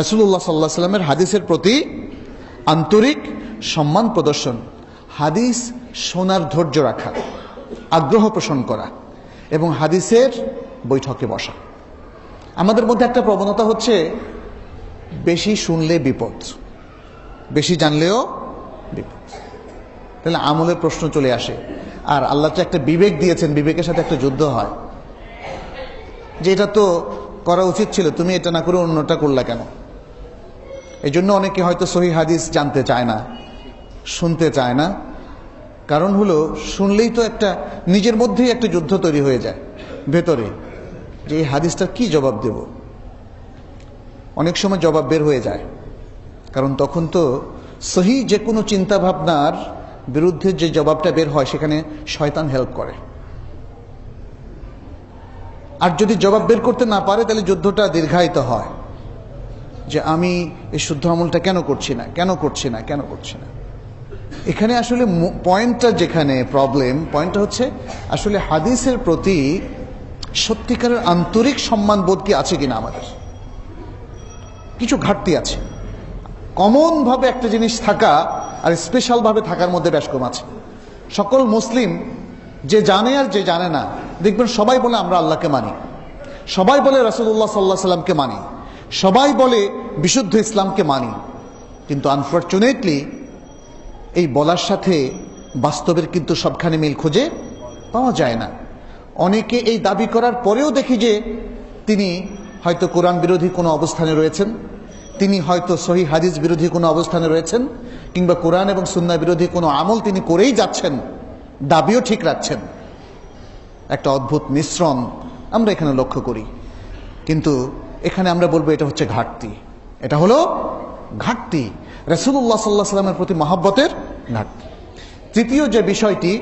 রাসূলুল্লাহ সাল্লাল্লাহু আলাইহি সাল্লামের হাদিসের প্রতি আন্তরিক সম্মান প্রদর্শন, হাদিস শোনার ধৈর্য রাখা, আগ্রহ পোষণ করা এবং হাদিসের বৈঠকে বসা। আমাদের মধ্যে একটা প্রবণতা হচ্ছে বেশি শুনলে বিপদ, বেশি জানলেও বিপদ। তাহলে আমলের প্রশ্ন চলে আসে, আর আল্লাহ তো একটা বিবেক দিয়েছেন, বিবেকের সাথে একটা যুদ্ধ হয় যে এটা তো করা উচিত ছিল, তুমি এটা না করে অন্যটা করলা কেন। এই জন্য অনেকে হয়তো সহিহ হাদিস জানতে চায় না, শুনতে চায় না। কারণ হলো শুনলেই তো একটা নিজের মধ্যেই একটা যুদ্ধ তৈরি হয়ে যায় ভেতরে, যে এই হাদিসটার কি জবাব দেব। অনেক সময় জবাব বের হয়ে যায়, কারণ তখন তো সহি যে কোনো চিন্তা ভাবনার বিরুদ্ধে যে জবাবটা বের হয় সেখানে শয়তান হেল্প করে। আর যদি জবাব বের করতে না পারে তাহলে যুদ্ধটা দীর্ঘায়িত হয়, যে আমি এই শুদ্ধ আমলটা কেন করছি না, কেন করছি না, কেন করছি না। এখানে আসলে পয়েন্টটা, যেখানে প্রবলেম, পয়েন্টটা হচ্ছে আসলে হাদিসের প্রতি সত্যিকারের আন্তরিক সম্মান বোধ কি আছে কিনা। আমাদের কিছু ঘাটতি আছে। কমন ভাবে একটা জিনিস থাকা আর স্পেশাল ভাবে থাকার মধ্যে বেশ কম আছে। সকল মুসলিম, যে জানে আর যে জানে না, দেখবেন সবাই বলে আমরা আল্লাহকে মানি, সবাই বলে রাসূলুল্লাহ সাল্লাল্লাহু আলাইহি সাল্লামকে মানি, সবাই বলে বিশুদ্ধ ইসলামকে মানি, কিন্তু আনফরচুনেটলি এই বলার সাথে বাস্তবের কিন্তু সবখানে মিল খুঁজে পাওয়া যায় না। অনেকে এই দাবি করার পরেও দেখি যে তিনি হয়তো কোরআন বিরোধী কোনো অবস্থানে রয়েছেন, তিনি হয়তো সহিহ হাদিস বিরোধী কোনো অবস্থানে রয়েছেন, কিংবা কোরআন এবং সুন্নাহ বিরোধী কোনো আমল তিনি করেই যাচ্ছেন, দাবিও ঠিক রাখছেন। একটা অদ্ভুত মিশ্রণ আমরা এখানে লক্ষ্য করি। কিন্তু এখানে আমরা বলবো এটা হচ্ছে ঘাটতি। এটা হলো ঘাটতি, রাসূলুল্লাহ সাল্লাল্লাহু আলাইহি ওয়াসাল্লামের প্রতি মহব্বতের ঘাটতি। তৃতীয় যে বিষয়টি,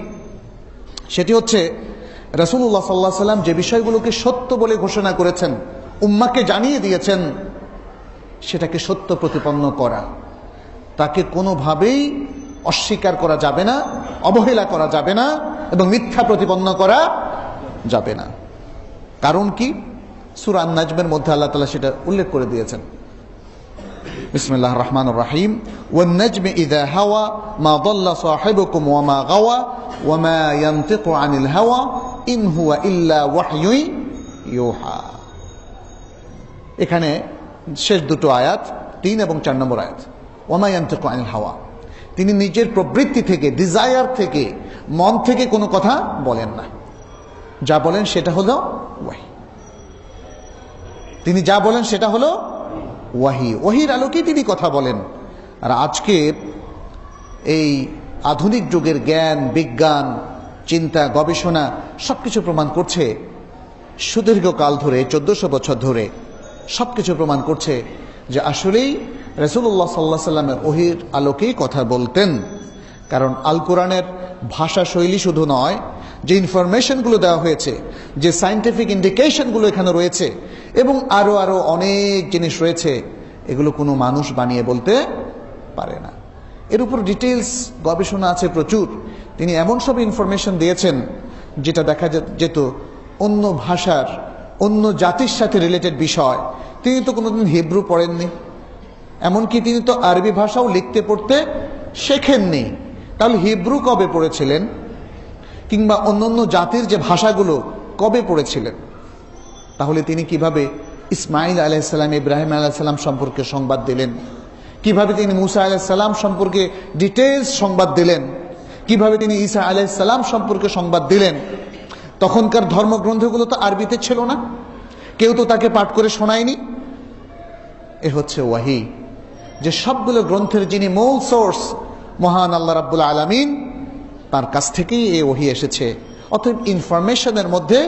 সেটি হচ্ছে রাসূলুল্লাহ সাল্লাল্লাহু আলাইহি ওয়াসাল্লাম যে বিষয়গুলোকে সত্য বলে ঘোষণা করেছেন, উম্মাহকে জানিয়ে দিয়েছেন, সেটাকে সত্য প্রতিপন্ন করা। তাকে কোনোভাবেই অস্বীকার করা যাবে না, অবহেলা করা যাবে না, এবং মিথ্যা প্রতিপন্ন করা যাবে না। কারণ কি? সূরা আন-নাজমের মধ্যে আল্লাহ তাআলা সেটা উল্লেখ করে দিয়েছেন। বিসমিল্লাহির রাহমানির রাহিম, ওয়ান-নাজমি ইযা হাওয়া মা দাল্লা সাহিবুকুম ওয়া মা গাওয়া ওয়া মা ইয়ানতিকু আনিল হাওয়া ইন হুয়া ইল্লা ওয়াহয়ুন ইউহা। এখানে শেষ দুটো আয়াত, 3 এবং 4 নম্বর আয়াত। ওয়া মা ইয়ানতিকু আনিল হাওয়া, তিনি নিজের প্রবৃত্তি থেকে, ডিজায়ার থেকে, মন থেকে কোনো কথা বলেন না। যা বলেন সেটা হলো ওয়াহি। তিনি যা বলেন সেটা হলো ওয়াহি। ওহির আলোকে তিনি কথা বলেন। আর আজকে এই আধুনিক যুগের জ্ঞান, বিজ্ঞান, চিন্তা, গবেষণা সবকিছু প্রমাণ করছে, সুদীর্ঘকাল ধরে 1400 বছর ধরে সবকিছু প্রমাণ করছে যে আসলেই রাসূলুল্লাহ সাল্লাল্লাহু আলাইহি ওয়াসাল্লামের ওহির আলোকেই কথা বলতেন। কারণ আল কোরআনের ভাষা শৈলী শুধু নয়, যে ইনফরমেশনগুলো দেওয়া হয়েছে, যে সায়েন্টিফিক ইন্ডিকেশনগুলো এখানে রয়েছে, এবং আরো আরো অনেক জিনিস রয়েছে, এগুলো কোনো মানুষ বানিয়ে বলতে পারে না। এর উপর ডিটেইলস গবেষণা আছে প্রচুর। তিনি এমন সব ইনফরমেশন দিয়েছেন যেটা দেখা যেত অন্য ভাষার, অন্য জাতির সাথে রিলেটেড বিষয়। তিনি তো কোনোদিন হিব্রু পড়েননি, এমনকি তিনি তো আরবি ভাষাও লিখতে পড়তে শেখেননি। তাহলে হিব্রু কবে পড়েছিলেন? কিংবা অন্যান্য জাতির যে ভাষাগুলো কবে পড়েছিলেন? তাহলে তিনি কিভাবে ইসমাইল আলাইহিস সালাম, ইব্রাহিম আলাইহিস সালাম সম্পর্কে সংবাদ দিলেন? কিভাবে তিনি মুসা আলাইহিস সালাম সম্পর্কে ডিটেইলস সংবাদ দিলেন? কিভাবে তিনি ঈসা আলাইহিস সালাম সম্পর্কে সংবাদ দিলেন? তখনকার ধর্মগ্রন্থগুলো তো আরবিতে ছিল না, কেউ তো তাকে পাঠ করে শোনায়নি। এ হচ্ছে ওয়াহি, যে সবগুলো গ্রন্থের যিনি মূল সোর্স, মহান আল্লাহ রাব্বুল আলামিন, তার কাছ থেকেই এই ওহী এসেছে। অতএব ইনফরমেশনের মধ্যে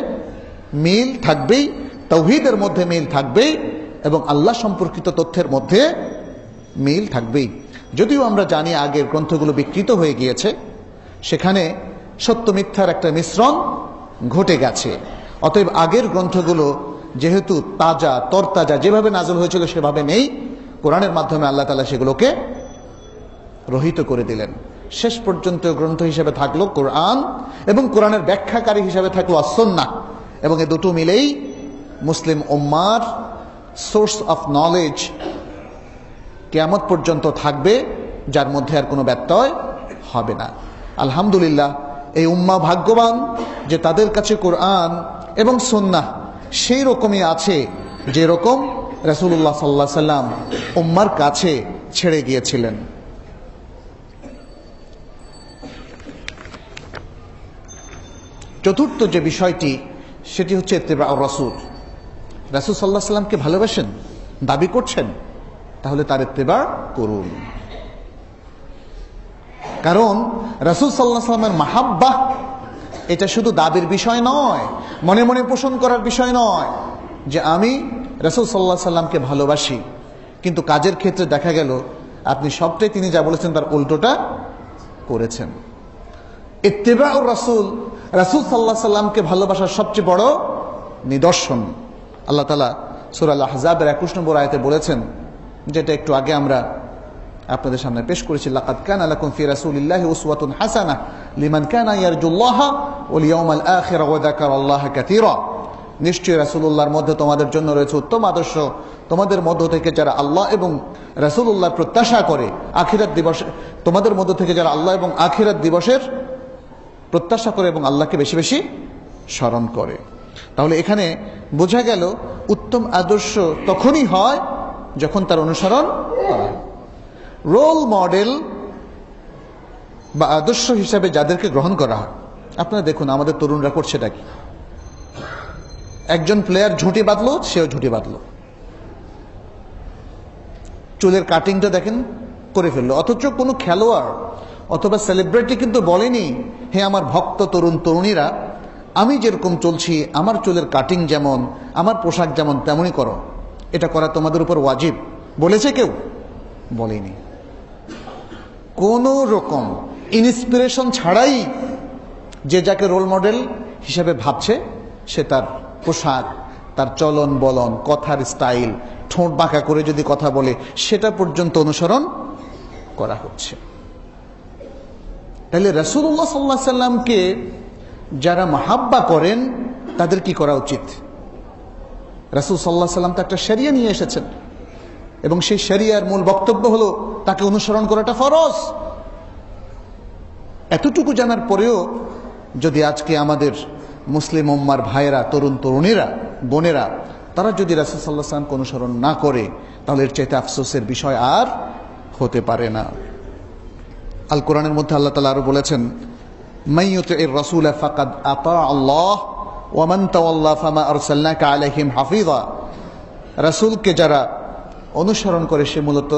মিল থাকবেই, তাওহীদের মধ্যে মিল থাকবেই, এবং আল্লাহ সম্পর্কিত তথ্যের মধ্যে মিল থাকবেই। যদিও আমরা জানি আগের গ্রন্থগুলো বিকৃত হয়ে গিয়েছে, সেখানে সত্য মিথ্যার একটা মিশ্রণ ঘটে গেছে। অতএব আগের গ্রন্থগুলো যেহেতু তাজা, তরতাজা, যেভাবে নাযিল হয়েছিল সেভাবে নেই, কোরআনের মাধ্যমে আল্লাহ তাআলা সেগুলোকে রহিত করে দিলেন। শেষ পর্যন্ত গ্রন্থ হিসেবে থাকলো কোরআন, এবং কোরআনের ব্যাখ্যাকারী হিসেবে থাকলো আস-সুন্নাহ, এবং এই দুটো মিলেই মুসলিম উম্মার সোর্স অফ নলেজ কিয়ামত পর্যন্ত থাকবে, যার মধ্যে আর কোনো ব্যত্যয় হবে না। আলহামদুলিল্লাহ, এই উম্মাহ ভাগ্যবান যে তাদের কাছে কোরআন এবং সুন্নাহ সেই রকমই আছে যেরকম রাসূলুল্লাহ সাল্লাল্লাহু আলাইহি সাল্লাম উম্মার কাছে ছেড়ে গিয়েছিলেন। চতুর্থ যে বিষয়টি, সেটি হচ্ছে ইত্তিবাউর রাসূল। রাসূল সাল্লাল্লাহু আলাইহি সাল্লামকে ভালোবাসেন, দাবি করছেন, তাহলে তার ইত্তিবা করুন। কারণ রাসূল সাল্লাল্লাহু আলাইহি সাল্লামের মাহাব্বাহ এটা শুধু দাবির বিষয় নয়, মনে মনে পোষণ করার বিষয় নয় যে আমি রাসূল সাল্লাল্লাহু আলাইহি সাল্লামকে ভালোবাসি, কিন্তু কাজের ক্ষেত্রে দেখা গেল আপনি সবটাই তিনি যা বলেছেন তার উল্টোটা করেছেন। ইত্তিবাউর রাসূল, রাসূল সাল্লাল্লাহু আলাইহি সাল্লামকে ভালোবাসার সবচেয়ে বড় নিদর্শন। আল্লাহ তাআলা সূরা আল-আহজাবের 21 নম্বর আয়াতে বলেছেন, যেটা একটু আগে আমরা আপনাদের সামনে পেশ করেছি, লাকাদ কানা লাকুম ফি রাসূলিল্লাহি উসওয়াতুন হাসানাহ লিমান কানা ইয়ারজুল্লাহা ওয়াল ইয়াউমাল আখির ওয়া যাকারাল্লাহা কাসীরা। নিশ্চয়ই রাসূলুল্লাহর মধ্যে তোমাদের জন্য রয়েছে উত্তম আদর্শ, তোমাদের মধ্য থেকে যারা আল্লাহ এবং রাসূলুল্লাহর প্রত্যাশা করে, আখিরাত দিবসে, তোমাদের মধ্য থেকে যারা আল্লাহ এবং আখিরাত দিবসের প্রত্যাশা করে এবং আল্লাহকে বেশি বেশি স্মরণ করে। তাহলে এখানে বোঝা গেল উত্তম আদর্শ তখনই হয় যখন তার অনুসরণ করা হয়। রোল মডেল বা আদর্শ হিসাবে যাদেরকে গ্রহণ করা হয়, আপনারা দেখুন আমাদের তরুণরা করছেটা কি। একজন প্লেয়ার ঝুঁটি বাঁধলো, সেও ঝুঁটি বাঁধলো। চুলের কাটিংটা দেখেন করে ফেললো, অথচ কোনো খেলোয়াড় অথবা সেলিব্রিটি কিন্তু বলেনি, হে আমার ভক্ত তরুণ তরুণীরা, আমি যেরকম চলছি, আমার চুলের কাটিং যেমন, আমার পোশাক যেমন, তেমনই করো, এটা করা তোমাদের উপর ওয়াজিব। বলেছে কেউ? বলেনি। কোন রকম ইন্সপিরেশন ছাড়াই যে যাকে রোল মডেল হিসেবে ভাবছে, সে তার পোশাক, তার চলন বলন, কথার স্টাইল, ঠোঁট বাঁকা করে যদি কথা বলে, সেটা পর্যন্ত অনুসরণ করা হচ্ছে। তাহলে রাসূলুল্লাহ সাল্লাল্লাহু আলাইহি সাল্লামকে যারা মাহাব্বা করেন তাদের কি করা উচিত? রাসূল সাল্লাল্লাহু আলাইহি সাল্লাম তো একটা শরিয়া নিয়ে এসেছেন, এবং সেই শরিয়ার মূল বক্তব্য হলো তাকে অনুসরণ করাটা ফরজ। এতটুকু জানার পরেও যদি আজকে আমাদের মুসলিম উম্মার ভাইয়েরা, তরুণ তরুণীরা, বোনেরা, তারা যদি রাসূল সাল্লাল্লাহু আলাইহি সাল্লামকে অনুসরণ না করে, তাহলে এর চাইতে আফসোসের বিষয় আর হতে পারে না। আল কোরআনের মধ্যে আল্লাহ তাআলা আরো বলেছেন, মান ইউতি'র রাসূলা ফাকাদ আতা আল্লাহ ওয়া মান তাওয়াল্লা ফামা আরসালনাকা আলাইহিম হাফিযা। রাসূলকে যারা অনুসরণ করে সে মূলত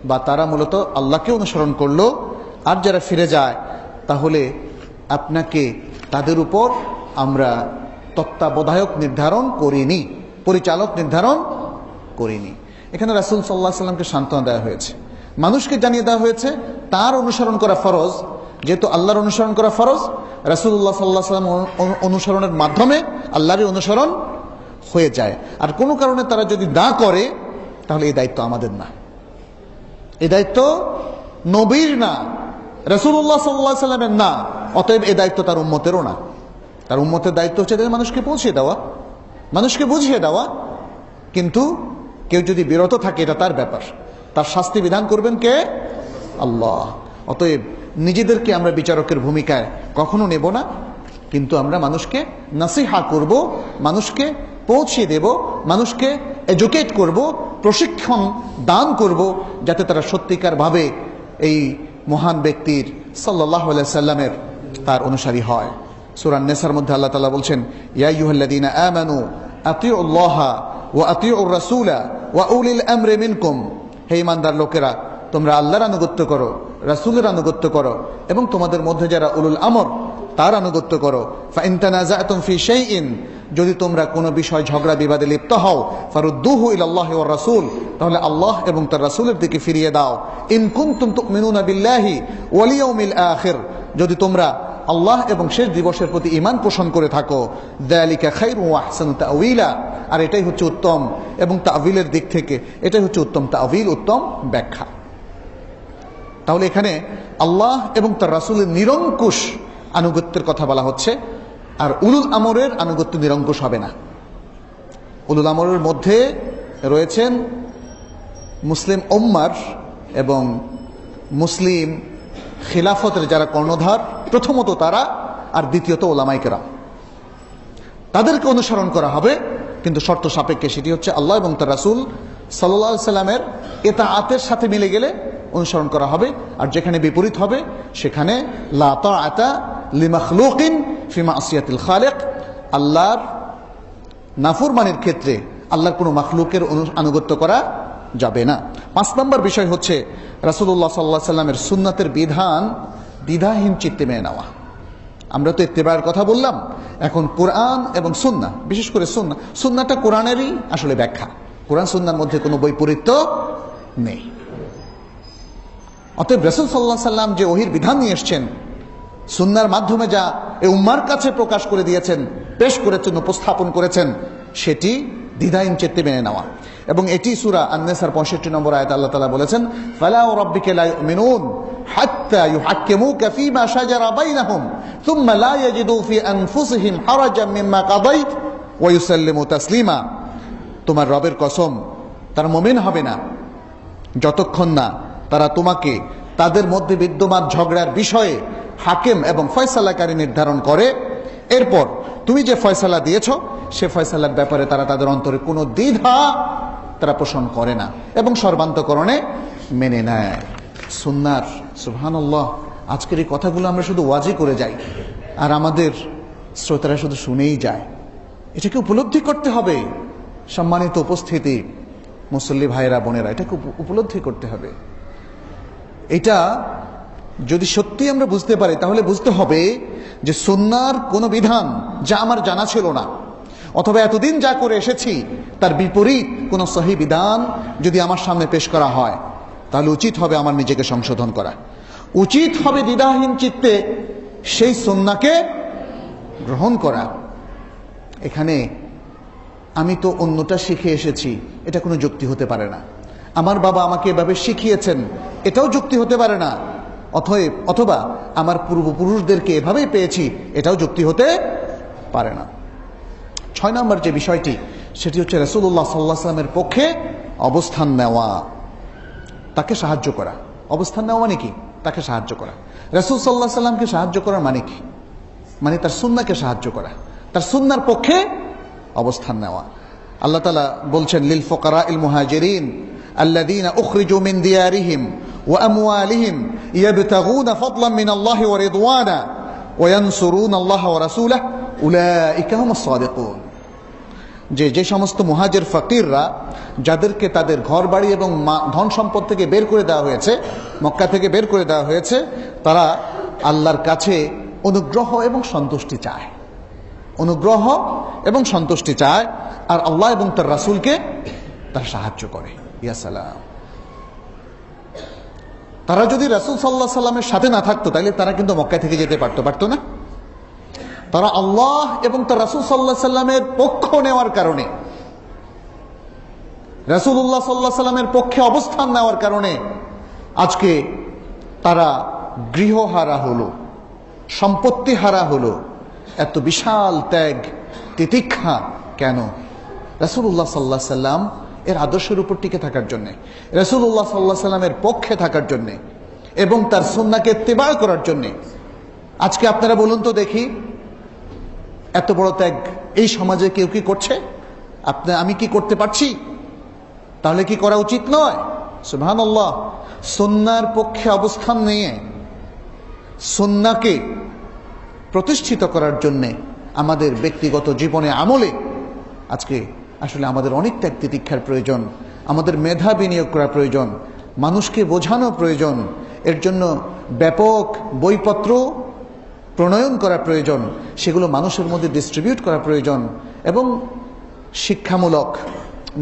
বা তারা মূলত আল্লাহকে অনুসরণ করলো, আর যারা ফিরে যায় তাহলে আপনাকে তাদের উপর আমরা তত্ত্বাবধায়ক নির্ধারণ করিনি, পরিচালক নির্ধারণ করিনি। এখানে রাসূল সাল্লাল্লাহু আলাইহি সাল্লামকে সান্ত্বনা দেওয়া হয়েছে, মানুষকে জানিয়ে দেওয়া হয়েছে তার অনুসরণ করা ফরজ। যেহেতু আল্লাহর অনুসরণ করা ফরজ, রাসূলুল্লাহ সাল্লাল্লাহু আলাইহি সাল্লাম অনুসরণের মাধ্যমে আল্লাহরই অনুসরণ হয়ে যায়। আর কোনো কারণে তারা যদি না করে, তাহলে এই দায়িত্ব আমাদের না, এই দায়িত্ব নবীর না, রাসূলুল্লাহ সাল্লাল্লাহু আলাইহি সাল্লামের না। অতএব এই দায়িত্ব তার উম্মতেরও না। তার উম্মতের দায়িত্ব হচ্ছে মানুষকে পৌঁছে দেওয়া, মানুষকে বুঝিয়ে দেওয়া। কিন্তু কেউ যদি বিরত থাকে, এটা তার ব্যাপার, তার শাস্তি বিধান করবেন কে? আল্লাহ। অতএব নিজেদেরকে আমরা বিচারকের ভূমিকায় কখনো নেব না, কিন্তু আমরা মানুষকে নাসিহা করব, মানুষকে পৌঁছে দেব, মানুষকে এডুকেট করব, প্রশিক্ষণ দান করব, যাতে তারা সত্যিকার ভাবে এই মহান ব্যক্তির সাল্লাল্লাহু আলাইহি সাল্লামের তার অনুসারী হয়। সূরা নিসার মধ্যে আল্লাহ তাআলা বলছেন, ইয়া আইয়ুহাল্লাযীনা আমানু আতিউল্লাহা ওয়া আতিউর রাসূলা ওয়া উলিল আমরি মিনকুম। হে ঈমানদার লোকেরা, তোমরা আল্লাহর আনুগত্য করো, রাসূলের আনুগত্য করো, এবং তোমাদের মধ্যে যারা উলুল আমর তার আনুগত্য করো। ফা ইন তানাযাতুম ফি শাইইন, যদি তোমরা কোনো বিষয় ঝগড়া বিবাদে লিপ্ত হও, ফারুদ্দুহু ইলাল্লাহি ওয়ার রাসূল, তাহলে আল্লাহ এবং তার রাসূলের দিকে ফিরিয়ে দাও। ইন কুনতুম তুমিনুনা বিল্লাহি ওয়াল ইয়াউমিল আখির, যদি তোমরা আল্লাহ এবং শেষ দিবসের প্রতি ঈমান পোষণ করে থাকো। যালিকা খায়রুন ওয়া আহসানু তা'ওয়িলা, আর এটাই হচ্ছে উত্তম, এবং তা'ওয়িলের দিক থেকে এটাই হচ্ছে উত্তম তা'ওয়িল, উত্তম ব্যাখ্যা। তাহলে এখানে আল্লাহ এবং তার রাসূলের নিরঙ্কুশ আনুগত্যের কথা বলা হচ্ছে, আর উলুল আমরের আনুগত্য নিরঙ্কুশ হবে না। উলুল আমরের মধ্যে রয়েছেন মুসলিম উম্মার এবং মুসলিম খিলাফতের যারা কর্ণধার, প্রথমত তারা, আর দ্বিতীয়ত উলামায়ে কেরাম। তাদেরকে অনুসরণ করা হবে, কিন্তু শর্ত সাপেক্ষে। সেটি হচ্ছে আল্লাহ এবং তার রাসূল সাল্লাল্লাহু আলাইহি সাল্লামের ইতাআতের সাথে মিলে গেলে অনুসরণ করা হবে, আর যেখানে বিপরীত হবে সেখানে লা তাআতা লিমাখলুকিন ফি মাসিয়াতিল খালিক, আল্লাহর নাফরমানির ক্ষেত্রে আল্লাহর কোনো মাখলুকের আনুগত্য করা যাবে না। 5 নম্বর বিষয় হচ্ছে রাসূলুল্লাহ সাল্লাল্লাহু আলাইহি সাল্লামের সুন্নাতের বিধান দ্বিধাহীন চিত্তে মেনে নেওয়া। আমরা তো ইত্তেবার কথা বললাম, এখন কোরআন এবং সুন্নাহ, বিশেষ করে সুন্নাহ, সুন্নাহটা কোরআনেরই আসলে ব্যাখ্যা। কোরআন সুন্নাহর মধ্যে কোনো বৈপরীত্য নেই। অতএব রাসূল সাল্লাল্লাহু আলাইহি সাল্লাম যে ওহীর বিধান নিয়ে এসেছেন, সুন্নাহর মাধ্যমে যা এই উম্মার কাছে প্রকাশ করে দিয়েছেন, পেশ করেছেন, উপস্থাপন করেছেন, সেটি দ্বিধাহীন চিত্তে মেনে নেওয়া। এবং এটি সূরা আন-নিসার 65 নম্বর আয়াতে আল্লাহ তাআলা বলেছেন, ফালা রাব্বিকা লা ইউমিনুন হাত্তা ইউহাক্কিমুকা ফীমা শাজারা বাইনাহুম থুম্মা লা ইয়াজিদু ফি আনফুসিহিম হারাজাম মিম্মা কাদাইত ওয়া ইউসাল্লিমু তাসলিমা। তোমার রবের কসম, তারা মুমিন হবে না যতক্ষণ না তারা তোমাকে তাদের মধ্যে বিদ্যমান ঝগড়ার বিষয়ে হাকিম এবং ফয়সালাকারী নির্ধারণ করে, এরপর তুমি যে ফয়সালা দিয়েছো সে ফয়সালার ব্যাপারে তারা তাদের অন্তরে কোনো দ্বিধা তারা পোষণ করে না এবং সর্বান্তকরণে মেনে নেয়। সুন্নাহর, সুবহানাল্লাহ, আজকের এই কথাগুলো আমরা শুধু ওয়াজি করে যাই, আর আমাদের শ্রোতারা শুধু শুনেই যায়। এটাকে উপলব্ধি করতে হবে। সম্মানিত উপস্থিতি, মুসল্লি ভাইয়েরা বোনেরা, এটাকে উপলব্ধি করতে হবে। এটা যদি সত্যি আমরা বুঝতে পারি তাহলে বুঝতে হবে যে সুন্নাহর কোনো বিধান যা আমার জানা ছিল না, অথবা এতদিন যা করে এসেছি তার বিপরীত কোনো সহি বিধান যদি আমার সামনে পেশ করা হয়, তাহলে উচিত হবে আমার নিজেকে সংশোধন করা, উচিত হবে দ্বিধাহীন চিত্তে সেই সুন্নাহকে গ্রহণ করা। এখানে আমি তো অন্যটা শিখে এসেছি, এটা কোনো যুক্তি হতে পারে না। আমার বাবা আমাকে এভাবে শিখিয়েছেন, এটাও যুক্তি হতে পারে না। অথবা আমার পূর্বপুরুষদেরকে এভাবেই পেয়েছি, এটাও যুক্তি হতে পারে না। 6 নম্বর যে বিষয়টি, সেটি হচ্ছে রাসূলুল্লাহ সাল্লাল্লাহু আলাইহি ওয়াসাল্লামের পক্ষে অবস্থান নেওয়া, তাকে সাহায্য করা। অবস্থান নেওয়া মানে কি? তাকে সাহায্য করা। রাসূল সাল্লাল্লাহু আলাইহি ওয়াসাল্লামকে সাহায্য করার মানে কি? মানে তার সুন্নাহকে সাহায্য করা, তার সুন্নাহর পক্ষে অবস্থান নেওয়া। আল্লাহ তাআলা বলছেন, লিল ফুকারাইল মুহাজিরিন আল্লাযীনা উখরিজু মিন দিয়ারিহিম ওয়া আমওয়ালিহিম ইয়াবতাগুনা ফাদলান মিনাল্লাহি ওয়া রিদওয়ানা ওয়া ইয়ানসুরুনাল্লাহা ওয়া রাসূলাহু উলাইকা হুমুস সাদিকুন। যে সমস্ত মুহাজির ফকিররা, যাদেরকে তাদের ঘর বাড়ি এবং ধন সম্পদ থেকে বের করে দেওয়া হয়েছে, মক্কা থেকে বের করে দেওয়া হয়েছে, তারা আল্লাহর কাছে অনুগ্রহ এবং সন্তুষ্টি চায়, অনুগ্রহ এবং সন্তুষ্টি চায়, আর আল্লাহ এবং তার রাসূলকে তারা সাহায্য করে। ইয়া সালাম। তারা যদি রাসূল সাল্লাল্লাহু আলাইহি সাল্লামের সাথে না থাকতো, তাহলে তারা কিন্তু মক্কা থেকে যেতে পারতো না। তারা আল্লাহ এবং তার রাসূল সাল্লাল্লাহু আলাইহি সাল্লামের পক্ষ নেওয়ার কারণে, রাসূলুল্লাহ সাল্লাল্লাহু আলাইহি সাল্লামের পক্ষে অবস্থান নেওয়ার কারণে আজকে তারা গৃহহারা হলো, সম্পত্তি হারা হলো। এত বিশাল ত্যাগ তিতিক্ষা কেন? রাসূলুল্লাহ সাল্লাল্লাহু আলাইহি সাল্লাম এর আদর্শের উপর টিকে থাকার জন্যে, রাসূলুল্লাহ সাল্লাল্লাহু আলাইহি সাল্লামের পক্ষে থাকার জন্যে এবং তার সুন্নাহকে ইত্তেবা করার জন্যে। আজকে আপনারা বলুন তো দেখি, এত বড় ত্যাগ এই সমাজে কেউ কি করছে? আমি কি করতে পারছি? তাহলে কি করা উচিত নয়? সুবহানাল্লাহ। সুন্নাহর পক্ষে অবস্থান নিয়ে সুন্নাহকে প্রতিষ্ঠিত করার জন্যে আমাদের ব্যক্তিগত জীবনে আমলে আজকে আসলে আমাদের অনেক ত্যাগ তিতিক্ষার প্রয়োজন, আমাদের মেধা বিনিয়োগ করা প্রয়োজন, মানুষকে বোঝানো প্রয়োজন, এর জন্য ব্যাপক বইপত্র প্রণয়ন করা প্রয়োজন, সেগুলো মানুষের মধ্যে ডিস্ট্রিবিউট করা প্রয়োজন, এবং শিক্ষামূলক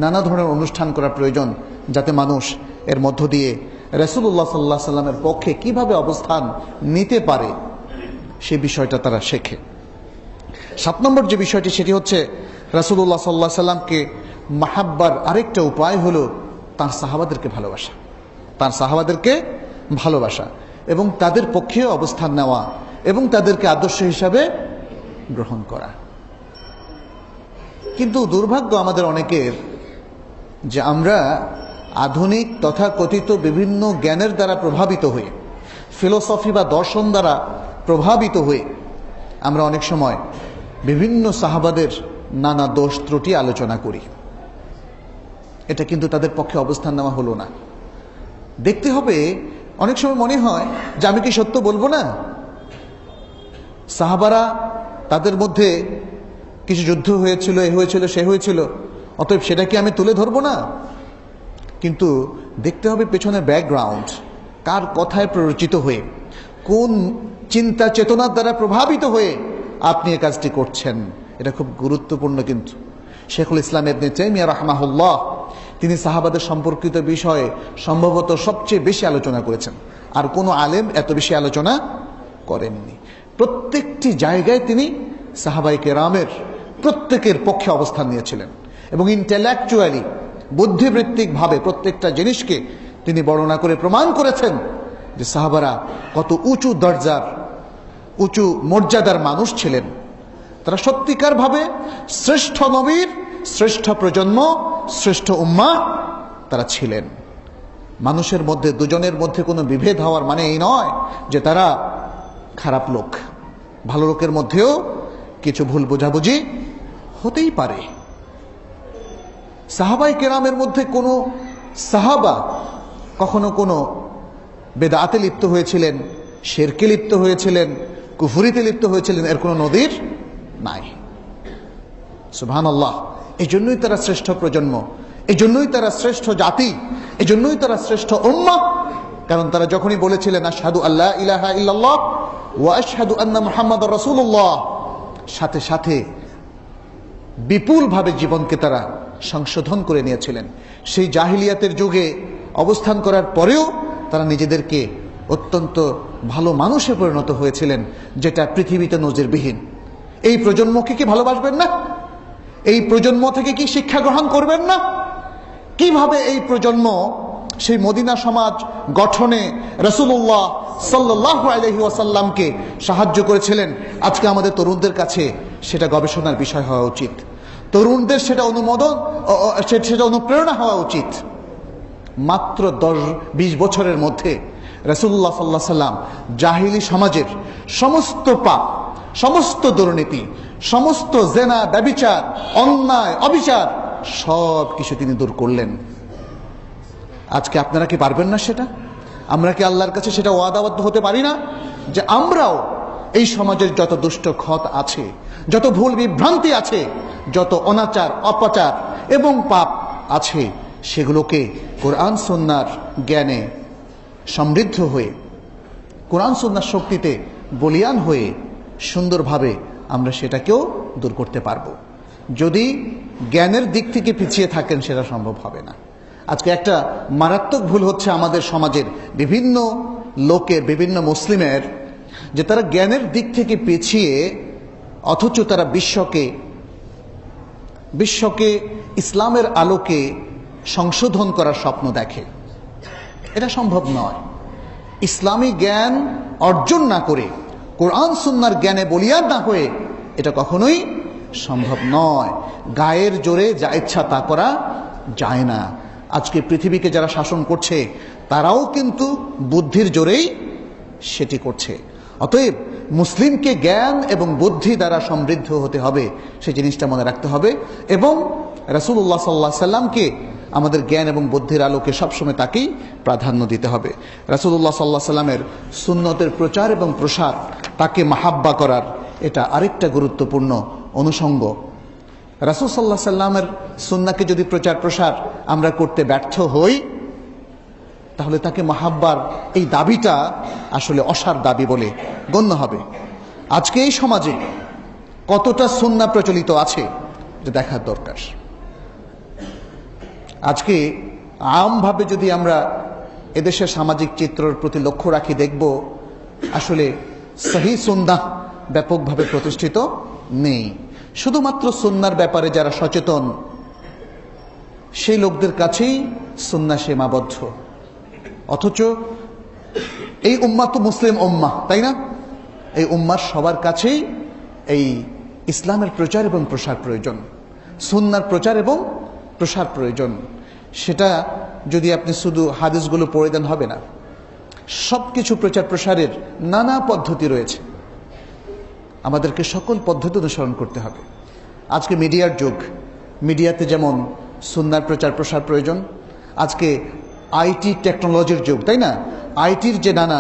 নানা ধরনের অনুষ্ঠান করা প্রয়োজন, যাতে মানুষ এর মধ্য দিয়ে রাসূলুল্লাহ সাল্লাল্লাহু আলাইহি সাল্লামের পক্ষে কিভাবে অবস্থান নিতে পারে সে বিষয়টা তারা শেখে। 7 নম্বর যে বিষয়টি, সেটি হচ্ছে রাসূলুল্লাহ সাল্লাল্লাহু আলাইহি সাল্লামকে মাহাব্বার আরেকটা উপায় হলো তার সাহাবাদেরকে ভালোবাসা, তার সাহাবাদেরকে ভালোবাসা এবং তাদের পক্ষে অবস্থান নেওয়া এবং তাদেরকে আদর্শ হিসাবে গ্রহণ করা। কিন্তু দুর্ভাগ্য আমাদের অনেকের যে আমরা আধুনিক তথাকথিত বিভিন্ন জ্ঞানের দ্বারা প্রভাবিত হয়ে, ফিলোসফি বা দর্শন দ্বারা প্রভাবিত হয়ে আমরা অনেক সময় বিভিন্ন সাহাবাদের নানা দোষ ত্রুটি আলোচনা করি। এটা কিন্তু তাদের পক্ষে অবস্থান নেওয়া হলো না। দেখতে হবে, অনেক সময় মনে হয় যে আমি কি সত্য বলবো না? সাহাবারা, তাদের মধ্যে কিছু যুদ্ধ হয়েছিল, এ হয়েছিল, সে হয়েছিল, অতএব সেটা কি আমি তুলে ধরবো না? কিন্তু দেখতে হবে পেছনের ব্যাকগ্রাউন্ড, কার কথায় প্ররোচিত হয়ে, কোন চিন্তা চেতনার দ্বারা প্রভাবিত হয়ে আপনি এই কাজটি করছেন। এটা খুব গুরুত্বপূর্ণ। কিন্তু শেখুল ইসলাম ইবনে তাইমিয়া রাহমাহুল্লাহ তিনি সাহাবাদের সম্পর্কিত বিষয়ে সম্ভবত সবচেয়ে বেশি আলোচনা করেছেন, আর কোনো আলেম এত বেশি আলোচনা করেননি। প্রত্যেকটি জায়গায় তিনি সাহাবায়ে কেরামের প্রত্যেকের পক্ষে অবস্থান নিয়েছিলেন এবং ইন্টেলেকচুয়ালি, বুদ্ধিবৃত্তিকভাবে প্রত্যেকটা জিনিসকে তিনি বর্ণনা করে প্রমাণ করেছেন যে সাহাবারা কত উঁচু দরজার, উঁচু মর্যাদার মানুষ ছিলেন। তারা সত্যিকারভাবে শ্রেষ্ঠ নবীর শ্রেষ্ঠ প্রজন্ম, শ্রেষ্ঠ উম্মাহ তারা ছিলেন। মানুষের মধ্যে, দুজনের মধ্যে কোনো বিভেদ হওয়ার মানে এই নয় যে তারা খারাপ লোক। ভালো লোকের মধ্যেও কিছু ভুল বোঝাবুঝি হতেই পারে। সাহাবায়ে কেরামের মধ্যে কোনো সাহাবা কখনো কোনো বেদাতে লিপ্ত হয়েছিলেন, শিরকে লিপ্ত হয়েছিলেন, কুফরিতে লিপ্ত হয়েছিলেন, এর কোনো নজির নাই। সুবহানাল্লাহ। এই জন্যই তারা শ্রেষ্ঠ প্রজন্ম, এজন্যই তারা শ্রেষ্ঠ জাতি, এজন্যই তারা শ্রেষ্ঠ উম্মাহ। কারণ তারা যখনই বলেছিলেন আশহাদু আল্লা ইলাহা ইল্লাল্লাহ ওয়া আশহাদু আন্না মুহাম্মাদুর রাসূলুল্লাহ, সাথে সাথে বিপুলভাবে জীবনকে তারা সংশোধন করে নিয়েছিলেন। সেই জাহিলিয়াতের যুগে অবস্থান করার পরেও তারা নিজেদেরকে অত্যন্ত ভালো মানুষে পরিণত হয়েছিলেন, যেটা পৃথিবীতে নজিরবিহীন। এই প্রজন্মকে কি ভালোবাসবেন না? এই প্রজন্ম থেকে কি শিক্ষা গ্রহণ করবেন না? কিভাবে এই প্রজন্ম সেই মদিনা সমাজ গঠনে রাসূলুল্লাহ সাল্লাল্লাহু আলাইহি ওয়াসাল্লামকে সাহায্য করেছিলেন, আজকে আমাদের তরুণদের কাছে সেটা গবেষণার বিষয় হওয়া উচিত। তরুণদের সেটা সেটা অনুপ্রেরণা হওয়া উচিত। মাত্র 10-20 বছরের মধ্যে রাসূলুল্লাহ সাল্লাল্লাহু আলাইহি ওয়াসাল্লাম জাহিলি সমাজের সমস্ত পাপ, সমস্ত দুর্নীতি, সমস্ত জেনা, ব্যভিচার, অন্যায়, অবিচার সব কিছু তিনি দূর করলেন। আজকে আপনারা কি পারবেন না সেটা? আমরা কি আল্লাহর কাছে সেটা ওয়াদাবদ্ধ হতে পারি না যে আমরাও এই সমাজের যত দুষ্ট খত আছে, যত ভুল বিভ্রান্তি আছে, যত অনাচার, অপাচার এবং পাপ আছে, সেগুলোকে কোরআন সুন্নাহর জ্ঞানে সমৃদ্ধ হয়ে, কোরআন সুন্নাহর শক্তিতে বলিয়ান হয়ে সুন্দরভাবে আমরা সেটাকেও দূর করতে পারবো। যদি জ্ঞানের দিক থেকে পিছিয়ে থাকেন সেটা সম্ভব হবে না। আজকে একটা মারাত্মক ভুল হচ্ছে আমাদের সমাজের বিভিন্ন লোকের, বিভিন্ন মুসলিমের, যে তারা জ্ঞানের দিক থেকে পিছিয়ে অথচ তারা বিশ্বকে ইসলামের আলোকে সংশোধন করার স্বপ্ন দেখে। এটা সম্ভব নয়। ইসলামী জ্ঞান অর্জন না করে, কোরআন সুন্নাহর জ্ঞানে বলিয়ান না হয়ে এটা কখনোই সম্ভব নয়। গায়ের জোরে যা ইচ্ছা তা করা যায় না। আজকে পৃথিবীকে যারা শাসন করছে তারাও কিন্তু বুদ্ধির জোরেই সেটি করছে। অতএব মুসলিমকে জ্ঞান এবং বুদ্ধি দ্বারা সমৃদ্ধ হতে হবে, সেই জিনিসটা মনে রাখতে হবে। এবং রাসূলুল্লাহ সাল্লাল্লাহু আলাইহি সাল্লামকে আমাদের জ্ঞান এবং বুদ্ধির আলোকে সবসময় তাকেই প্রাধান্য দিতে হবে। রাসূলুল্লাহ সাল্লাল্লাহু আলাইহি সাল্লামের সুন্নতের প্রচার এবং প্রসার, তাকে মাহাব্বা করার, এটা আরেকটা গুরুত্বপূর্ণ অনুষঙ্গ। রাসূল সাল্লাল্লাহু আলাইহি সাল্লামের সুন্নাহকে যদি প্রচার প্রসার আমরা করতে ব্যর্থ হই, তাহলে তাকে মাহাব্বার এই দাবিটা আসলে অসার দাবি বলে গণ্য হবে। আজকে এই সমাজে কতটা সুন্নাহ প্রচলিত আছে এটা দেখার দরকার। আজকে আমভাবে যদি আমরা এদেশের সামাজিক চিত্রের প্রতি লক্ষ্য রাখি, দেখব আসলে সহি সুন্নাহ ব্যাপকভাবে প্রতিষ্ঠিত নেই। শুধুমাত্র সুন্নাহর ব্যাপারে যারা সচেতন সেই লোকদের কাছেই সুন্নাহ সীমাবদ্ধ। অথচ এই উম্মাহ তো মুসলিম উম্মাহ, তাই না? এই উম্মার সবার কাছেই এই ইসলামের প্রচার এবং প্রসার প্রয়োজন, সুন্নাহর প্রচার এবং প্রসার প্রয়োজন। সেটা যদি আপনি শুধু হাদিসগুলো পড়ে দেন হবে না। সব কিছু প্রচার প্রসারের নানা পদ্ধতি রয়েছে, আমাদেরকে সকল পদ্ধতি অনুসরণ করতে হবে। আজকে মিডিয়ার যুগ, মিডিয়াতে যেমন সুন্নাহর প্রচার প্রসার প্রয়োজন। আজকে আইটি টেকনোলজির যুগ, তাই না? আইটির যে নানা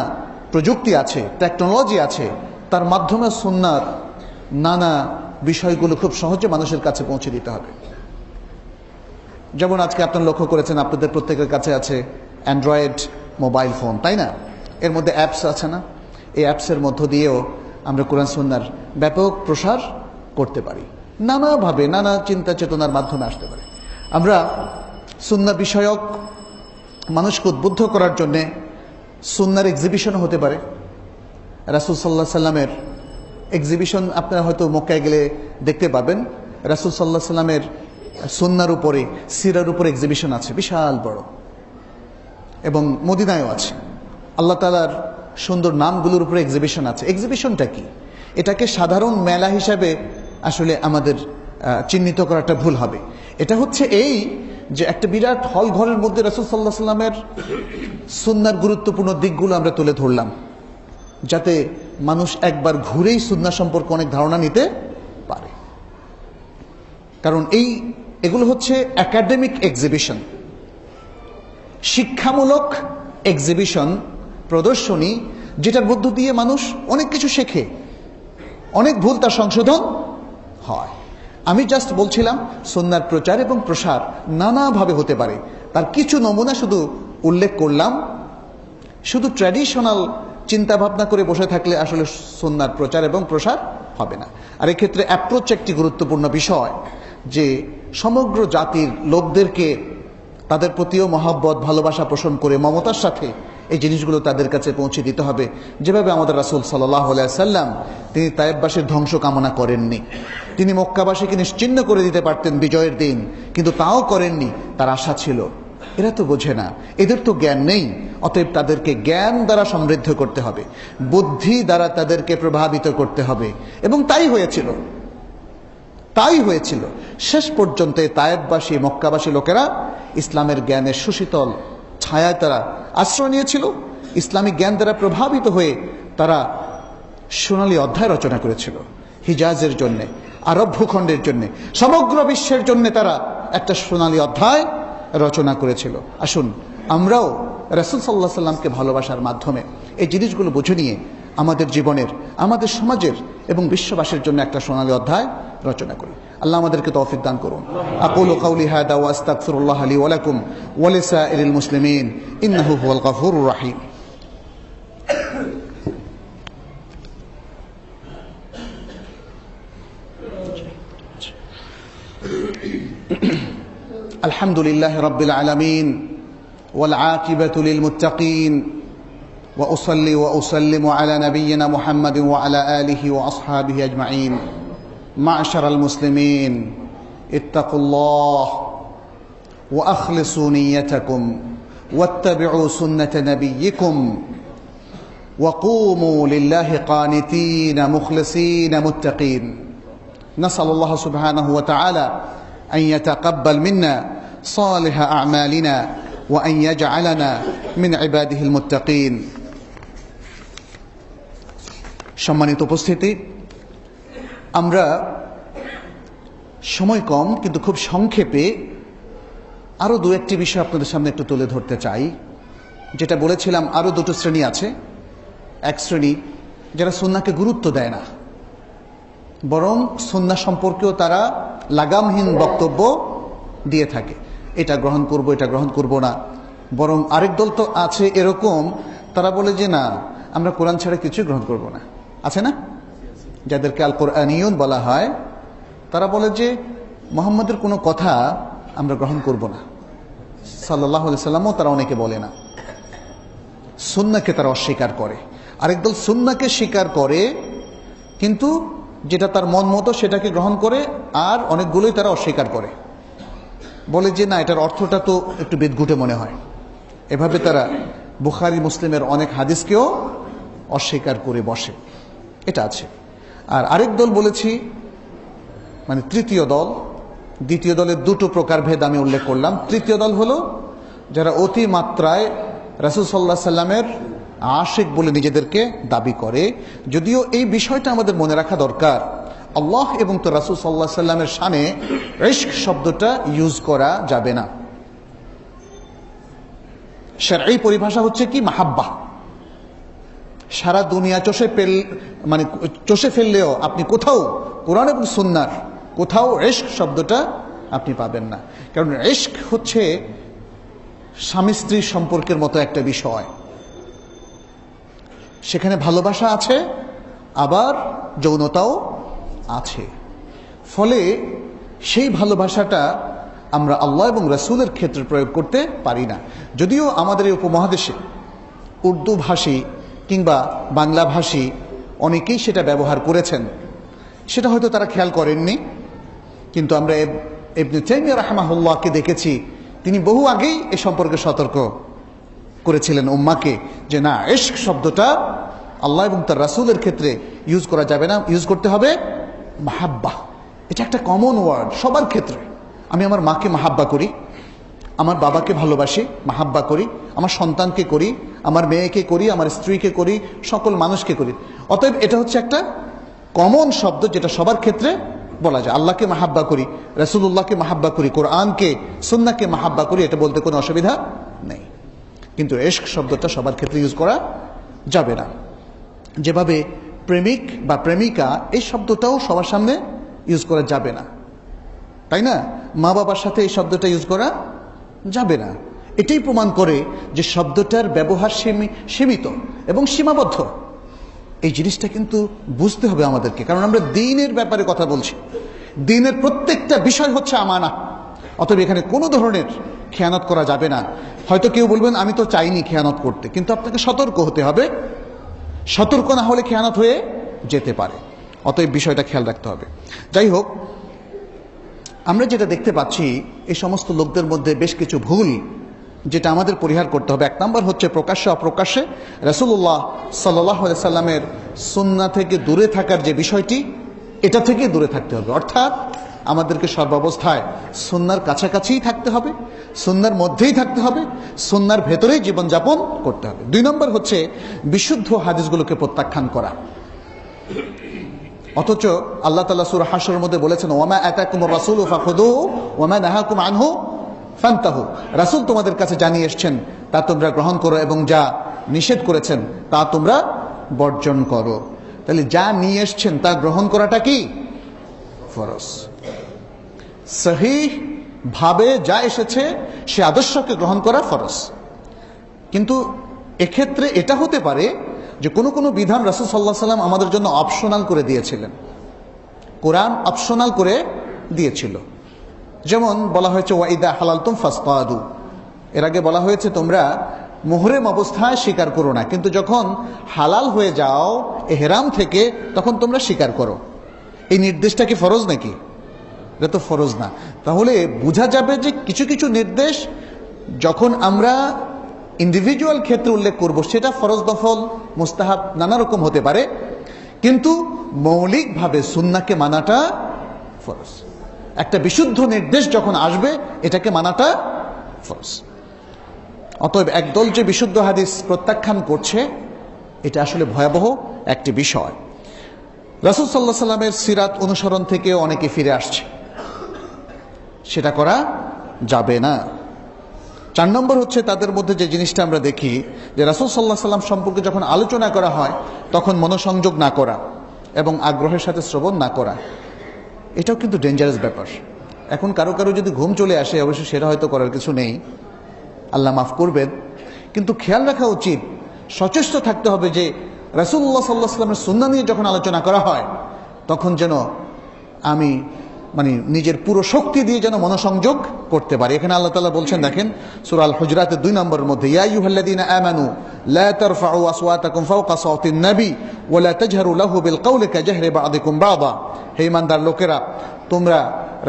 প্রযুক্তি আছে, টেকনোলজি আছে, তার মাধ্যমে সুন্নাহর নানা বিষয়গুলো খুব সহজে মানুষের কাছে পৌঁছে দিতে হবে। যেমন আজকে আপনারা লক্ষ্য করেছেন, আপনাদের প্রত্যেকের কাছে আছে অ্যান্ড্রয়েড মোবাইল ফোন, তাই না? এর মধ্যে অ্যাপস আছে না? এই অ্যাপসের মধ্য দিয়েও আমরা কোরআন সুন্নাহর ব্যাপক প্রসার করতে পারি, নানাভাবে নানা চিন্তা চেতনার মাধ্যমে আসতে পারে। আমরা সুন্নাহ বিষয়ক মানুষকে উদ্বুদ্ধ করার জন্যে সুন্নাহর এক্সিবিশনও হতে পারে। রাসূল সাল্লাল্লাহু আলাইহি সাল্লামের এক্সিবিশন আপনারা হয়তো মক্কায় গেলে দেখতে পাবেন। রাসূল সাল্লাল্লাহু আলাইহি সাল্লামের সুন্নাহর উপরে, সিরার উপরে এক্সিবিশন আছে, বিশাল বড়, এবং মদিনায়ও আছে। আল্লাহ তাআলার সুন্দর নামগুলোর উপরে এক্সিবিশন আছে। এক্সিবিশনটা কি? এটাকে সাধারণ মেলা হিসাবে আসলে আমাদের চিহ্নিত করাটা ভুল হবে। এটা হচ্ছে এই যে একটা বিরাট হল ঘরের মধ্যে রাসূল সাল্লাল্লাহু আলাইহি সাল্লামের সুন্নাহর গুরুত্বপূর্ণ দিকগুলো আমরা তুলে ধরলাম, যাতে মানুষ একবার ঘুরেই সুন্নাহ সম্পর্কে অনেক ধারণা নিতে পারে। কারণ এগুলো হচ্ছে একাডেমিক এক্সিবিশন, শিক্ষামূলক এক্সিবিশন, প্রদর্শনী, যেটার মধ্য দিয়ে মানুষ অনেক কিছু শেখে, অনেক ভুল তার সংশোধন হয়। আমি জাস্ট বলছিলাম সুন্নাহর প্রচার এবং প্রসার নানাভাবে হতে পারে, তার কিছু নমুনা শুধু উল্লেখ করলাম। শুধু ট্র্যাডিশনাল চিন্তা ভাবনা করে বসে থাকলে আসলে সুন্নাহর প্রচার এবং প্রসার হবে না। আর এক্ষেত্রে অ্যাপ্রোচ একটি গুরুত্বপূর্ণ বিষয়, যে সমগ্র জাতির লোকদেরকে তাদের প্রতিও মহব্বত ভালোবাসা পোষণ করে মমতার সাথে এই জিনিসগুলো তাদের কাছে পৌঁছে দিতে হবে। যেভাবে আমাদের রাসূল সাল্লাল্লাহু আলাইহি সাল্লাম তিনি তায়েববাসীর ধ্বংস কামনা করেননি, তিনি মক্কাবাসীকে নিশ্চিহ্ন করে দিতে পারতেন বিজয়ের দিন, কিন্তু তাও করেননি। তার আশা ছিল এরা তো বোঝে না, এদের তো জ্ঞান নেই, অতএব তাদেরকে জ্ঞান দ্বারা সমৃদ্ধ করতে হবে, বুদ্ধি দ্বারা তাদেরকে প্রভাবিত করতে হবে। এবং তাই হয়েছিল। শেষ পর্যন্ত তায়েববাসী মক্কাবাসী লোকেরা ইসলামের জ্ঞানের সুশীতল ছায়ায় তারা আশ্রয় নিয়েছিল। ইসলামিক জ্ঞান দ্বারা প্রভাবিত হয়ে তারা সোনালী অধ্যায় রচনা করেছিল হিজাজের জন্য, আরব ভূখণ্ডের জন্য, সমগ্র বিশ্বের জন্য তারা একটা সোনালী অধ্যায় রচনা করেছিল। আসুন আমরাও রাসূল সাল্লাল্লাহু আলাইহি সাল্লামকে ভালোবাসার মাধ্যমে এই জিনিসগুলো বুঝে নিয়ে আমাদের জীবনের, আমাদের সমাজের এবং বিশ্ববাসীর জন্য একটা সোনালী অধ্যায় রচনা করি। আল্লাহ আমাদেরকে তৌফিক দান করুন। আকুলু কাউলি হাদা ওয়া আস্তাগফিরুল্লাহ লি ওয়া লাকুম ওয়া লিসাইরিল মুসলিমিন ইন্নাহু হুয়াল গফুরুর রাহিম। আলহামদুলিল্লাহি রাব্বিল আলামিন ওয়াল আকিবাতু লিল মুত্তাকিন وأصلي وأسلم على نبينا محمد وعلى آله وأصحابه أجمعين. معشر المسلمين اتقوا الله وأخلصوا نيتكم واتبعوا سنة نبيكم وقوموا لله قانتين مخلصين متقين. نسأل الله سبحانه وتعالى أن يتقبل منا صالح أعمالنا وأن يجعلنا من عباده المتقين. সম্মানিত উপস্থিতি, আমরা সময় কম কিন্তু খুব সংক্ষেপে আরও দু একটি বিষয় আপনাদের সামনে একটু তুলে ধরতে চাই। যেটা বলেছিলাম, আরও দুটো শ্রেণী আছে। এক শ্রেণী যারা সুন্নাহকে গুরুত্ব দেয় না, বরং সুন্নাহ সম্পর্কেও তারা লাগামহীন বক্তব্য দিয়ে থাকে, এটা গ্রহণ করব, এটা গ্রহণ করব না। বরং আরেক দল তো আছে এরকম, তারা বলে যে না, আমরা কোরআন ছাড়া কিছু গ্রহণ করব না। আছে না, যাদেরকে আল কোরআনিয়ুন বলা হয়, তারা বলে যে মুহাম্মদের কোনো কথা আমরা গ্রহণ করব না। সাল্লাল্লাহু আলাইহি সাল্লামও তারা অনেকে বলে না। সুন্নাহকে তারা অস্বীকার করে। আরেক দল সুন্নাহকে স্বীকার করে, কিন্তু যেটা তার মন মতো সেটাকে গ্রহণ করে, আর অনেকগুলোই তারা অস্বীকার করে, বলে যে না, এটার অর্থটা তো একটু বেদঘুটে মনে হয়। এভাবে তারা বুখারী মুসলিমের অনেক হাদিসকেও অস্বীকার করে বসে। এটা আছে। আর আরেক দল বলেছি, মানে তৃতীয় দল, দ্বিতীয় দলের দুটো প্রকারভেদ আমি উল্লেখ করলাম। তৃতীয় দল হলো যারা অতি মাত্রায় রাসূল সাল্লাল্লাহু আলাইহি সাল্লামের আশিক বলে নিজেদেরকে দাবি করে। যদিও এই বিষয়টা আমাদের মনে রাখা দরকার, আল্লাহ এবং তো রাসূল সাল্লাল্লাহু আলাইহি সাল্লামের শানে ইশক শব্দটা ইউজ করা যাবে না। শারঈ পরিভাষা হচ্ছে কি? মাহাব্বা। সারা দুনিয়া চষে ফেললেও আপনি কোথাও কোরআন এবং সুন্নাহর কোথাও ইশক শব্দটা আপনি পাবেন না। কারণ ইশক হচ্ছে স্বামী স্ত্রীর সম্পর্কের মতো একটা বিষয়। সেখানে ভালোবাসা আছে, আবার যৌনতাও আছে। ফলে সেই ভালোবাসাটা আমরা আল্লাহ এবং রাসূলের ক্ষেত্রে প্রয়োগ করতে পারি না। যদিও আমাদের এই উপমহাদেশে উর্দু ভাষী কিংবা বাংলা ভাষী অনেকেই সেটা ব্যবহার করেছেন, সেটা হয়তো তারা খেয়াল করেননি। কিন্তু আমরা ইবনে তাইমিয়া রাহিমাহুল্লাহকে দেখেছি, তিনি বহু আগেই এ সম্পর্কে সতর্ক করেছিলেন উম্মাহকে, যে না, ইশক শব্দটা আল্লাহ এবং তার রাসূলের ক্ষেত্রে ইউজ করা যাবে না, ইউজ করতে হবে মাহাব্বা। এটা একটা কমন ওয়ার্ড সবার ক্ষেত্রে। আমি আমার মাকে মাহাব্বা করি, আমার বাবাকে ভালোবাসি, মাহাব্বা করি, আমার সন্তানকে করি, আমার মেয়েকে করি, আমার স্ত্রীকে করি, সকল মানুষকে করি। অতএব এটা হচ্ছে একটা কমন শব্দ যেটা সবার ক্ষেত্রে বলা যায়। আল্লাহকে মাহাব্বা করি, রাসূলুল্লাহকে মাহাব্বা করি, কোরআনকে সুন্নাহকে মাহাব্বা করি, এটা বলতে কোনো অসুবিধা নেই। কিন্তু ইশক শব্দটা সবার ক্ষেত্রে ইউজ করা যাবে না। যেভাবে প্রেমিক বা প্রেমিকা, এই শব্দটাও সবার সামনে ইউজ করা যাবে না। তাই না? মা বাবার সাথে এই শব্দটা ইউজ করা যাবে না। এটাই প্রমাণ করে যে শব্দটার ব্যবহার সীমিত এবং সীমাবদ্ধ। এই জিনিসটা কিন্তু বুঝতে হবে আমাদেরকে, কারণ আমরা দ্বীনের ব্যাপারে কথা বলছি। দ্বীনের প্রত্যেকটা বিষয় হচ্ছে আমানা। অতএব এখানে কোনো ধরনের খেয়ানত করা যাবে না। হয়তো কেউ বলবেন আমি তো চাইনি খেয়ানত করতে, কিন্তু আপনাকে সতর্ক হতে হবে। সতর্ক না হলে খেয়ানত হয়ে যেতে পারে। অতএব বিষয়টা খেয়াল রাখতে হবে। যাই হোক, আমরা যেটা দেখতে পাচ্ছি এই সমস্ত লোকদের মধ্যে বেশ কিছু ভুল যেটা আমাদের পরিহার করতে হবে। 1 নম্বর হচ্ছে প্রকাশ্যে অপ্রকাশ্যে রাসূলুল্লাহ সাল্লাল্লাহু আলাইহি সাল্লামের সুন্নাহ থেকে দূরে থাকার যে বিষয়টি, এটা থেকে দূরে থাকতে হবে। অর্থাৎ আমাদেরকে সর্বাবস্থায় সুন্নাহর কাছাকাছিই থাকতে হবে, সুন্নাহর মধ্যেই থাকতে হবে, সুন্নাহর ভেতরেই জীবনযাপন করতে হবে। 2 নম্বর হচ্ছে বিশুদ্ধ হাদিসগুলোকে প্রত্যাখ্যান করা। অথচ আল্লাহ তাআলা সূরা হাশরের মধ্যে বলেছেন, ওয়ামা আতাকুমুর রাসূলু ফাখুযুহু ওয়ামা নাহাকুম আনহু ফান্তাহু। রাসূল তোমাদের কাছে জানিয়ে এসেছেন তা তোমরা গ্রহণ করো, এবং যা নিষেধ করেছেন তা তোমরা বর্জন করো। তাহলে যা নিয়ে এসেছেন তা গ্রহণ করাটা কি ফরজ। সহিহ ভাবে যা এসেছে সে আদর্শকে গ্রহণ করা ফরজ। কিন্তু এক্ষেত্রে এটা হতে পারে যে কোনো কোনো বিধান রাসূল সাল্লাল্লাহু আলাইহি ওয়াসাল্লাম আমাদের জন্য অপশনাল করে দিয়েছিলেন। কোরআন অপশনাল করে দিয়েছিল। যেমন বলা হয়েছে ওয়াইদা হালালতুম ফাসতাদু, এর আগে বলা হয়েছে তোমরা মুহরিম অবস্থায় শিকার করো না, কিন্তু যখন হালাল হয়ে যাও ইহরাম থেকে তখন তোমরা শিকার করো। এই নির্দেশটা কি ফরজ নাকি? এটা তো ফরজ না। তাহলে বোঝা যাবে যে কিছু কিছু নির্দেশ যখন আমরা ইন্ডিভিজুয়াল ক্ষেত্রে উল্লেখ করব সেটা ফরজ, নফল, মুস্তাহাব নানা রকম হতে পারে, কিন্তু মৌলিকভাবে সুন্নাহকে মানাটা ফরজ। একটা বিশুদ্ধ নির্দেশ যখন আসবে এটাকে মানাটা ফরজ। অতএব একদল যে বিশুদ্ধ হাদিস প্রত্যাখ্যান করছে এটা আসলে ভয়াবহ একটি বিষয়। রাসূল সাল্লাল্লাহু আলাইহি সাল্লামের সিরাত অনুসরণ থেকে অনেকে ফিরে আসছে, সেটা করা যাবে না। 4 নম্বর হচ্ছে তাদের মধ্যে যে জিনিসটা আমরা দেখি যে রাসূল সাল্লাল্লাহু আলাইহি সাল্লাম সম্পর্কে যখন আলোচনা করা হয় তখন মনোসংযোগ না করা এবং আগ্রহের সাথে শ্রবণ না করা, এটাও কিন্তু ডেঞ্জারাস ব্যাপার। এখন কারো কারো যদি ঘুম চলে আসে, অবশ্যই সেটা হয়তো করার কিছু নেই, আল্লাহ মাফ করবেন, কিন্তু খেয়াল রাখা উচিত, সচেষ্ট থাকতে হবে যে রাসূলুল্লাহ সাল্লাল্লাহু আলাইহি ওয়াসাল্লামের সুন্নাহ নিয়ে যখন আলোচনা করা হয় তখন যেন আমি নিজের পুরো শক্তি দিয়ে যেন মনোসংযোগ করতে পারি। এখানে আল্লাহ তাআলা বলছেন, দেখেন সূরা আল হুজরাতের 2 নম্বরের মধ্যে, ইয়া আইয়ুহাল্লাযীনা আমানু লা তারফাউ আসওয়াতাকুম ফাওকা সাওতিন নবী ওয়া লা তাজহারু লাহু বিল কওলি কাজাহরি বা'দিকুম বা'দা। হে ঈমানদার লোকেরা, তোমরা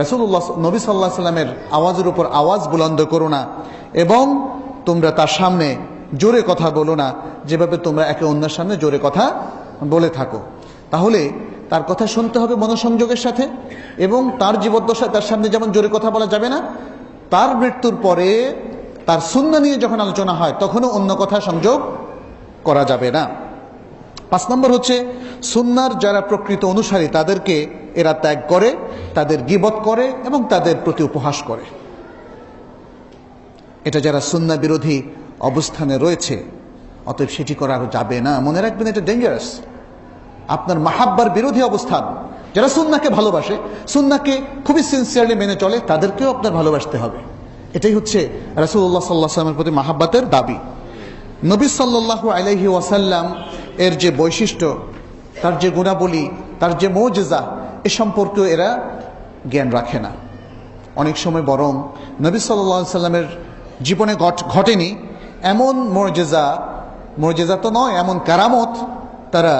রাসূলুল্লাহ নবী সাল্লাল্লাহু আলাইহি ওয়াসাল্লামের আওয়াজের উপর আওয়াজ বুলন্দ করো না, এবং তোমরা তার সামনে জোরে কথা বলো না যেভাবে তোমরা একে অন্যের সামনে জোরে কথা বলে থাকো। তাহলে তার কথা শুনতে হবে মনোসংযোগের সাথে, এবং তার জীবদ্দশায় তার সামনে যেমন জোরে কথা বলা যাবে না, তার মৃত্যুর পরে তার সুন্নাহ নিয়ে যখন আলোচনা হয় তখনও অন্য কথা সংযোগ করা যাবে না। 5 নম্বর হচ্ছে সুন্নাহর যারা প্রকৃত অনুসারী তাদেরকে এরা ত্যাগ করে, তাদের গীবত করে এবং তাদের প্রতি উপহাস করে। এটা যারা সুন্নাহ বিরোধী অবস্থানে রয়েছে, অতএব সেটি করা যাবে না। মনে রাখবেন এটা ডেঞ্জারাস। আপনার মাহাব্বার বিরোধী অবস্থান। যারা সুন্নাহকে ভালোবাসে, সুন্নাহকে খুবই সিনসিয়ারলি মেনে চলে, তাদেরকেও আপনার ভালোবাসতে হবে। এটাই হচ্ছে রাসূলুল্লাহ সাল্লাল্লাহু আলাইহি ওয়াসাল্লামের প্রতি মাহাব্বাতের দাবি। নবী সাল্লাল্লাহু আলাইহি ওয়াসাল্লাম এর যে বৈশিষ্ট্য, তার যে গুণাবলী, তার যে মুজিজা, এ সম্পর্কেও এরা জ্ঞান রাখে না। অনেক সময় বরং নবী সাল্লাল্লাহু আলাইহি ওয়াসাল্লামের জীবনে ঘটেনি এমন মুজিজা তো নয়, এমন কারামত তারা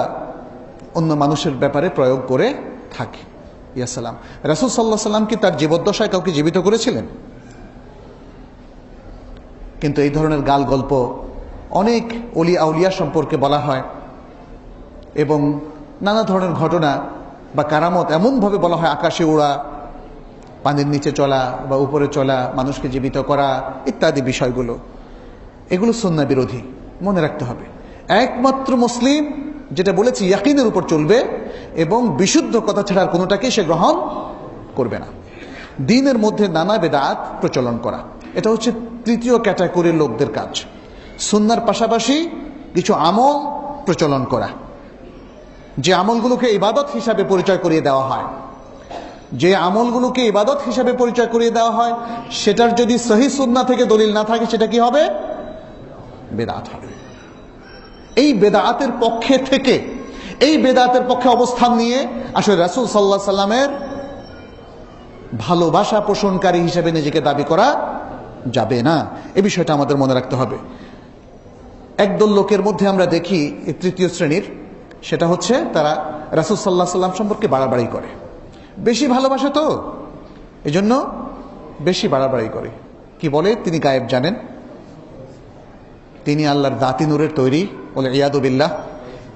অন্য মানুষের ব্যাপারে প্রয়োগ করে থাকে। ইয়াসালাম, রাসূল সাল্লাল্লাহু আলাইহি ওয়াসাল্লাম কি তার জীবদ্দশায় কাউকে জীবিত করেছিলেন? কিন্তু এই ধরনের গাল গল্প অনেক ওলি আউলিয়া সম্পর্কে বলা হয়, এবং নানা ধরনের ঘটনা বা কারামত এমনভাবে বলা হয়, আকাশে ওড়া, পানির নিচে চলা বা উপরে চলা, মানুষকে জীবিত করা ইত্যাদি বিষয়গুলো, এগুলো সুন্নাহ বিরোধী। মনে রাখতে হবে, একমাত্র মুসলিম যেটা বলেছি ইয়াকিনের উপর চলবে এবং বিশুদ্ধ কথা ছাড়া আর কোনোটাকে সে গ্রহণ করবে না। দ্বীনের মধ্যে নানা বেদাত প্রচলন করা, এটা হচ্ছে তৃতীয় ক্যাটাগরির লোকদের কাজ। সুন্নাহর পাশাপাশি কিছু আমল প্রচলন করা, যে আমলগুলোকে ইবাদত হিসাবে পরিচয় করিয়ে দেওয়া হয়। যে আমলগুলোকে ইবাদত হিসেবে পরিচয় করিয়ে দেওয়া হয়, সেটার যদি সহি সুন্নাহ থেকে দলিল না থাকে, সেটা কি হবে? বেদাত হবে। এই বেদাতের পক্ষে থেকে, এই বেদাতের পক্ষে অবস্থান নিয়ে আসলে রাসূল সাল্লাল্লাহু আলাইহি সাল্লামের ভালোবাসা পোষণকারী হিসেবে নিজেকে দাবি করা যাবে না। এই বিষয়টা আমাদের মনে রাখতে হবে। একদল লোকের মধ্যে আমরা দেখি, এই তৃতীয় শ্রেণীর, সেটা হচ্ছে তারা রাসূল সাল্লাল্লাহু আলাইহি সাল্লাম সম্পর্কে বাড়াবাড়ি করে। বেশি ভালোবাসে তো, এজন্য বেশি বাড়াবাড়ি করে। কি বলে? তিনি গায়েব জানেন, তিনি আল্লাহর দাতি নূরের তৈরি, বলে ইয়াদু বিল্লাহ,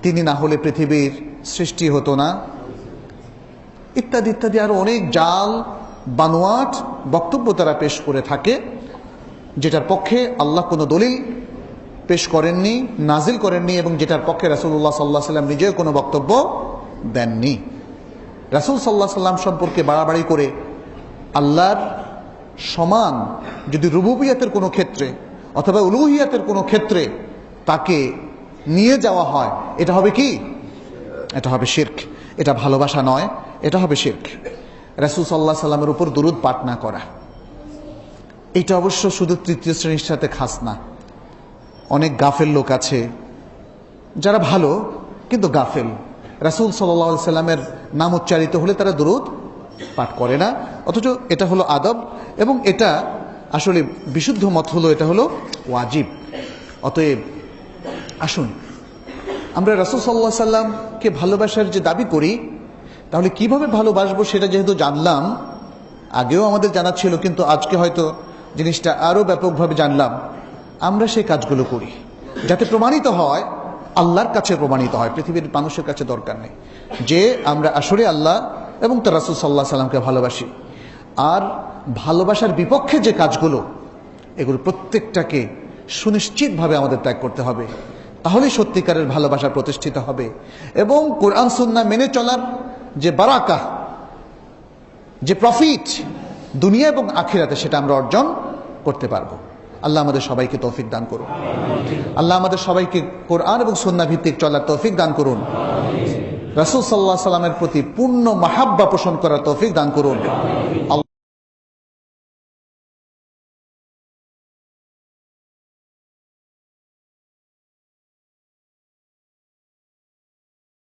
তিনি না হলে পৃথিবীর সৃষ্টি হতো না, ইত্যাদি ইত্যাদি আরো অনেক জাল বানোয়াট বক্তব্য তারা পেশ করে থাকে, যেটার পক্ষে আল্লাহ কোনো দলিল পেশ করেননি, নাজিল করেননি, এবং যেটার পক্ষে রাসূলুল্লাহ সাল্লাল্লাহু আলাইহি ওয়াসাল্লাম নিজেও কোনো বক্তব্য দেননি। রাসূল সাল্লাল্লাহু আলাইহি ওয়াসাল্লাম সম্পর্কে বাড়াবাড়ি করে আল্লাহর সমান যদি রুবুবিয়তের কোনো ক্ষেত্রে অথবা উলুহিয়াতের কোনো ক্ষেত্রে তাকে নিয়ে যাওয়া হয়, এটা হবে কি? এটা হবে শিরক। এটা ভালোবাসা নয়, এটা হবে শিরক। রাসূল সাল্লাল্লাহু আলাইহি ওয়াসাল্লামের উপর দুরূদ পাঠ না করা, এটা অবশ্য শুধু তৃতীয় শ্রেণীর সাথে খাস না। অনেক গাফেল লোক আছে যারা ভালো কিন্তু গাফেল। রাসূল সাল্লাল্লাহু আলাইহি ওয়াসাল্লামের নাম উচ্চারিত হলে তারা দুরূদ পাঠ করে না, অথচ এটা হলো আদব, এবং এটা আসলে বিশুদ্ধ মত হলো এটা হলো ওয়াজিব। অতএব আসুন আমরা রাসূল সাল্লাল্লাহু আলাইহি ওয়াসাল্লামকে ভালোবাসার যে দাবি করি, তাহলে কিভাবে ভালোবাসবো সেটা যেহেতু জানলাম, আগেও আমাদের জানা ছিল, কিন্তু আজকে হয়তো জিনিসটা আরো ব্যাপকভাবে জানলাম। আমরা সেই কাজগুলো করি যাতে প্রমাণিত হয়, আল্লাহর কাছে প্রমাণিত হয়, পৃথিবীর মানুষের কাছে দরকার নেই, যে আমরা আসলে আল্লাহ এবং তার রাসূল সাল্লাল্লাহু আলাইহি ওয়াসাল্লামকে ভালোবাসি। আর ভালোবাসার বিপক্ষে যে কাজগুলো, এগুলো প্রত্যেকটাকে সুনিশ্চিতভাবে আমাদের ত্যাগ করতে হবে। তাহলেই সত্যিকারের ভালোবাসা প্রতিষ্ঠিত হবে, এবং কোরআন সুন্নাহ মেনে চলার যে বারাকা, যে প্রফিট দুনিয়া এবং আখিরাতে, সেটা আমরা অর্জন করতে পারবো। আল্লাহ আমাদের সবাইকে তৌফিক দান করুন। আল্লাহ আমাদের সবাইকে কোরআন এবং সুন্নাহ ভিত্তিক চলার তৌফিক দান করুন। রাসূল সাল্লাল্লাহু আলাইহি ওয়াসাল্লামের প্রতি পূর্ণ মাহাব্বা পোষণ করার তৌফিক দান করুন।